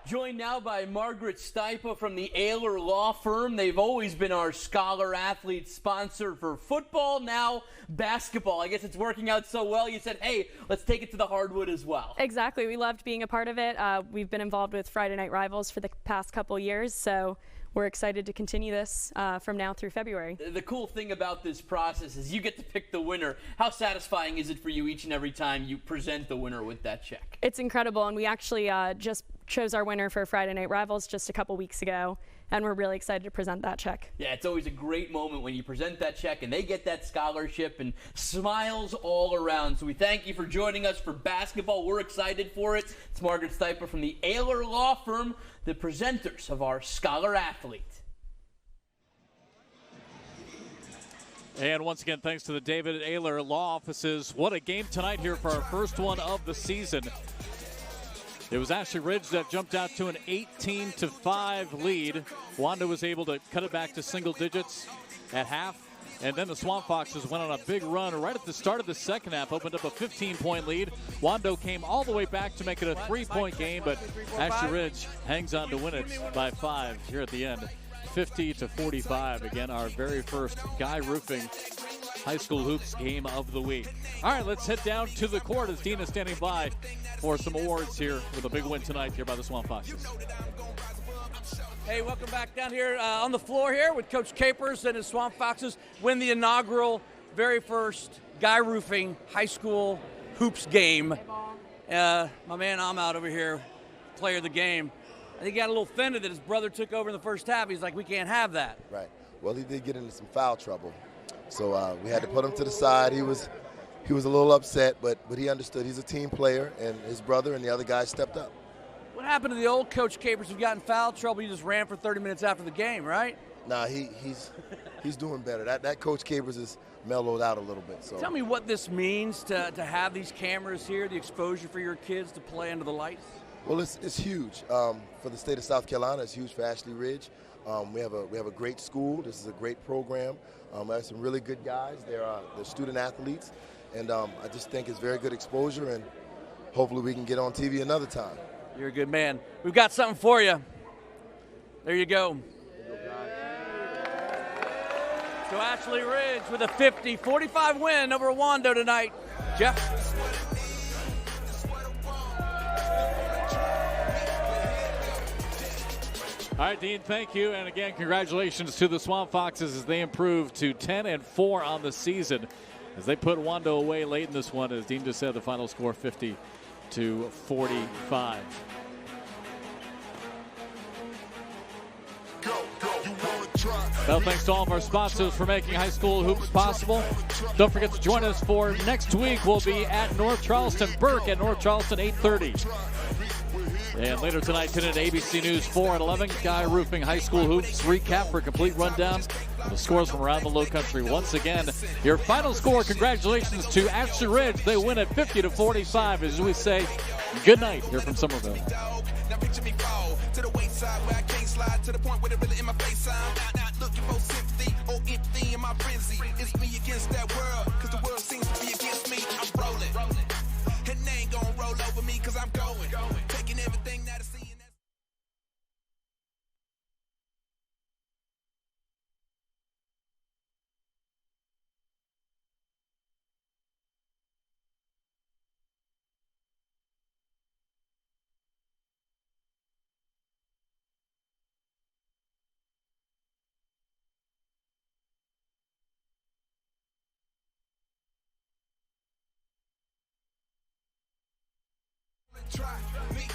Joined now by Margaret Stipo from the Ayler Law Firm. They've always been our Scholar Athlete sponsor for football, now basketball. I guess it's working out so well, you said, hey, let's take it to the hardwood as well. Exactly. We loved being a part of it. We've been involved with Friday Night Rivals for the past couple years, so we're excited to continue this from now through February. The cool thing about this process is you get to pick the winner. How satisfying is it for you each and every time you present the winner with that check? It's incredible, and we actually just chose our winner for Friday Night Rivals just a couple weeks ago, and we're really excited to present that check. Yeah, it's always a great moment when you present that check and they get that scholarship and smiles all around. So we thank you for joining us for basketball. We're excited for it. It's Margaret Stipo from the Ayler Law Firm, the presenters of our Scholar Athlete. And once again, thanks to the David Ayler Law Offices. What a game tonight here for our first one of the season. It was Ashley Ridge that jumped out to an 18-5 lead. Wando was able to cut it back to single digits at half. And then the Swamp Foxes went on a big run right at the start of the second half, opened up a 15-point lead. Wando came all the way back to make it a 3-point game, but Ashley Ridge hangs on to win it by 5 here at the end. 50-45. Again, our very first Guy Roofing High School Hoops game of the week. All right, let's head down to the court as Dean is standing by for some awards here with a big win tonight here by the Swamp Foxes. Hey, welcome back down here on the floor here with Coach Capers and his Swamp Foxes win the inaugural very first Guy Roofing High School Hoops game. My man Ahmad over here, player of the game. I think he got a little offended that his brother took over in the first half. He's like, we can't have that. Right. Well, he did get into some foul trouble, so we had to put him to the side. He was a little upset, but he understood. He's a team player, and his brother and the other guys stepped up. What happened to the old Coach Capers who got in foul trouble? He just ran for 30 minutes after the game, right? Nah, he's doing better. That Coach Capers is mellowed out a little bit. So tell me what this means to have these cameras here, the exposure for your kids to play under the lights. Well, it's huge for the state of South Carolina. It's huge for Ashley Ridge. We have a great school. This is a great program. We have some really good guys. They're student athletes, and I just think it's very good exposure. And hopefully we can get on TV another time. You're a good man. We've got something for you. There you go. So Ashley Ridge with a 50-45 win over Wando tonight. Jeff. All right, Dean, thank you. And again, congratulations to the Swamp Foxes as they improve to 10-4 on the season as they put Wando away late in this one. As Dean just said, the final score 50-45. Well, thanks to all of our sponsors for making high school hoops possible. Don't forget to join us for next week. We'll be at North Charleston. Burke at North Charleston, 8:30. And later tonight, tune in to ABC News 4 at 11. Guy Roofing High School Hoops recap for a complete rundown of the scores from around the Low Country. Once again, your final score, congratulations to Ashley Ridge. They win at 50-45. As we say, good night here from Somerville. Now picture me fall to the wayside where I can't slide to the point where they're really in my face. I'm not looking for sympathy or empathy in my frenzy. It's me against that world, cause the world seems to be against me. I'm rolling, and they ain't gonna roll over me cause I'm going. Taking everything that I see. Try me.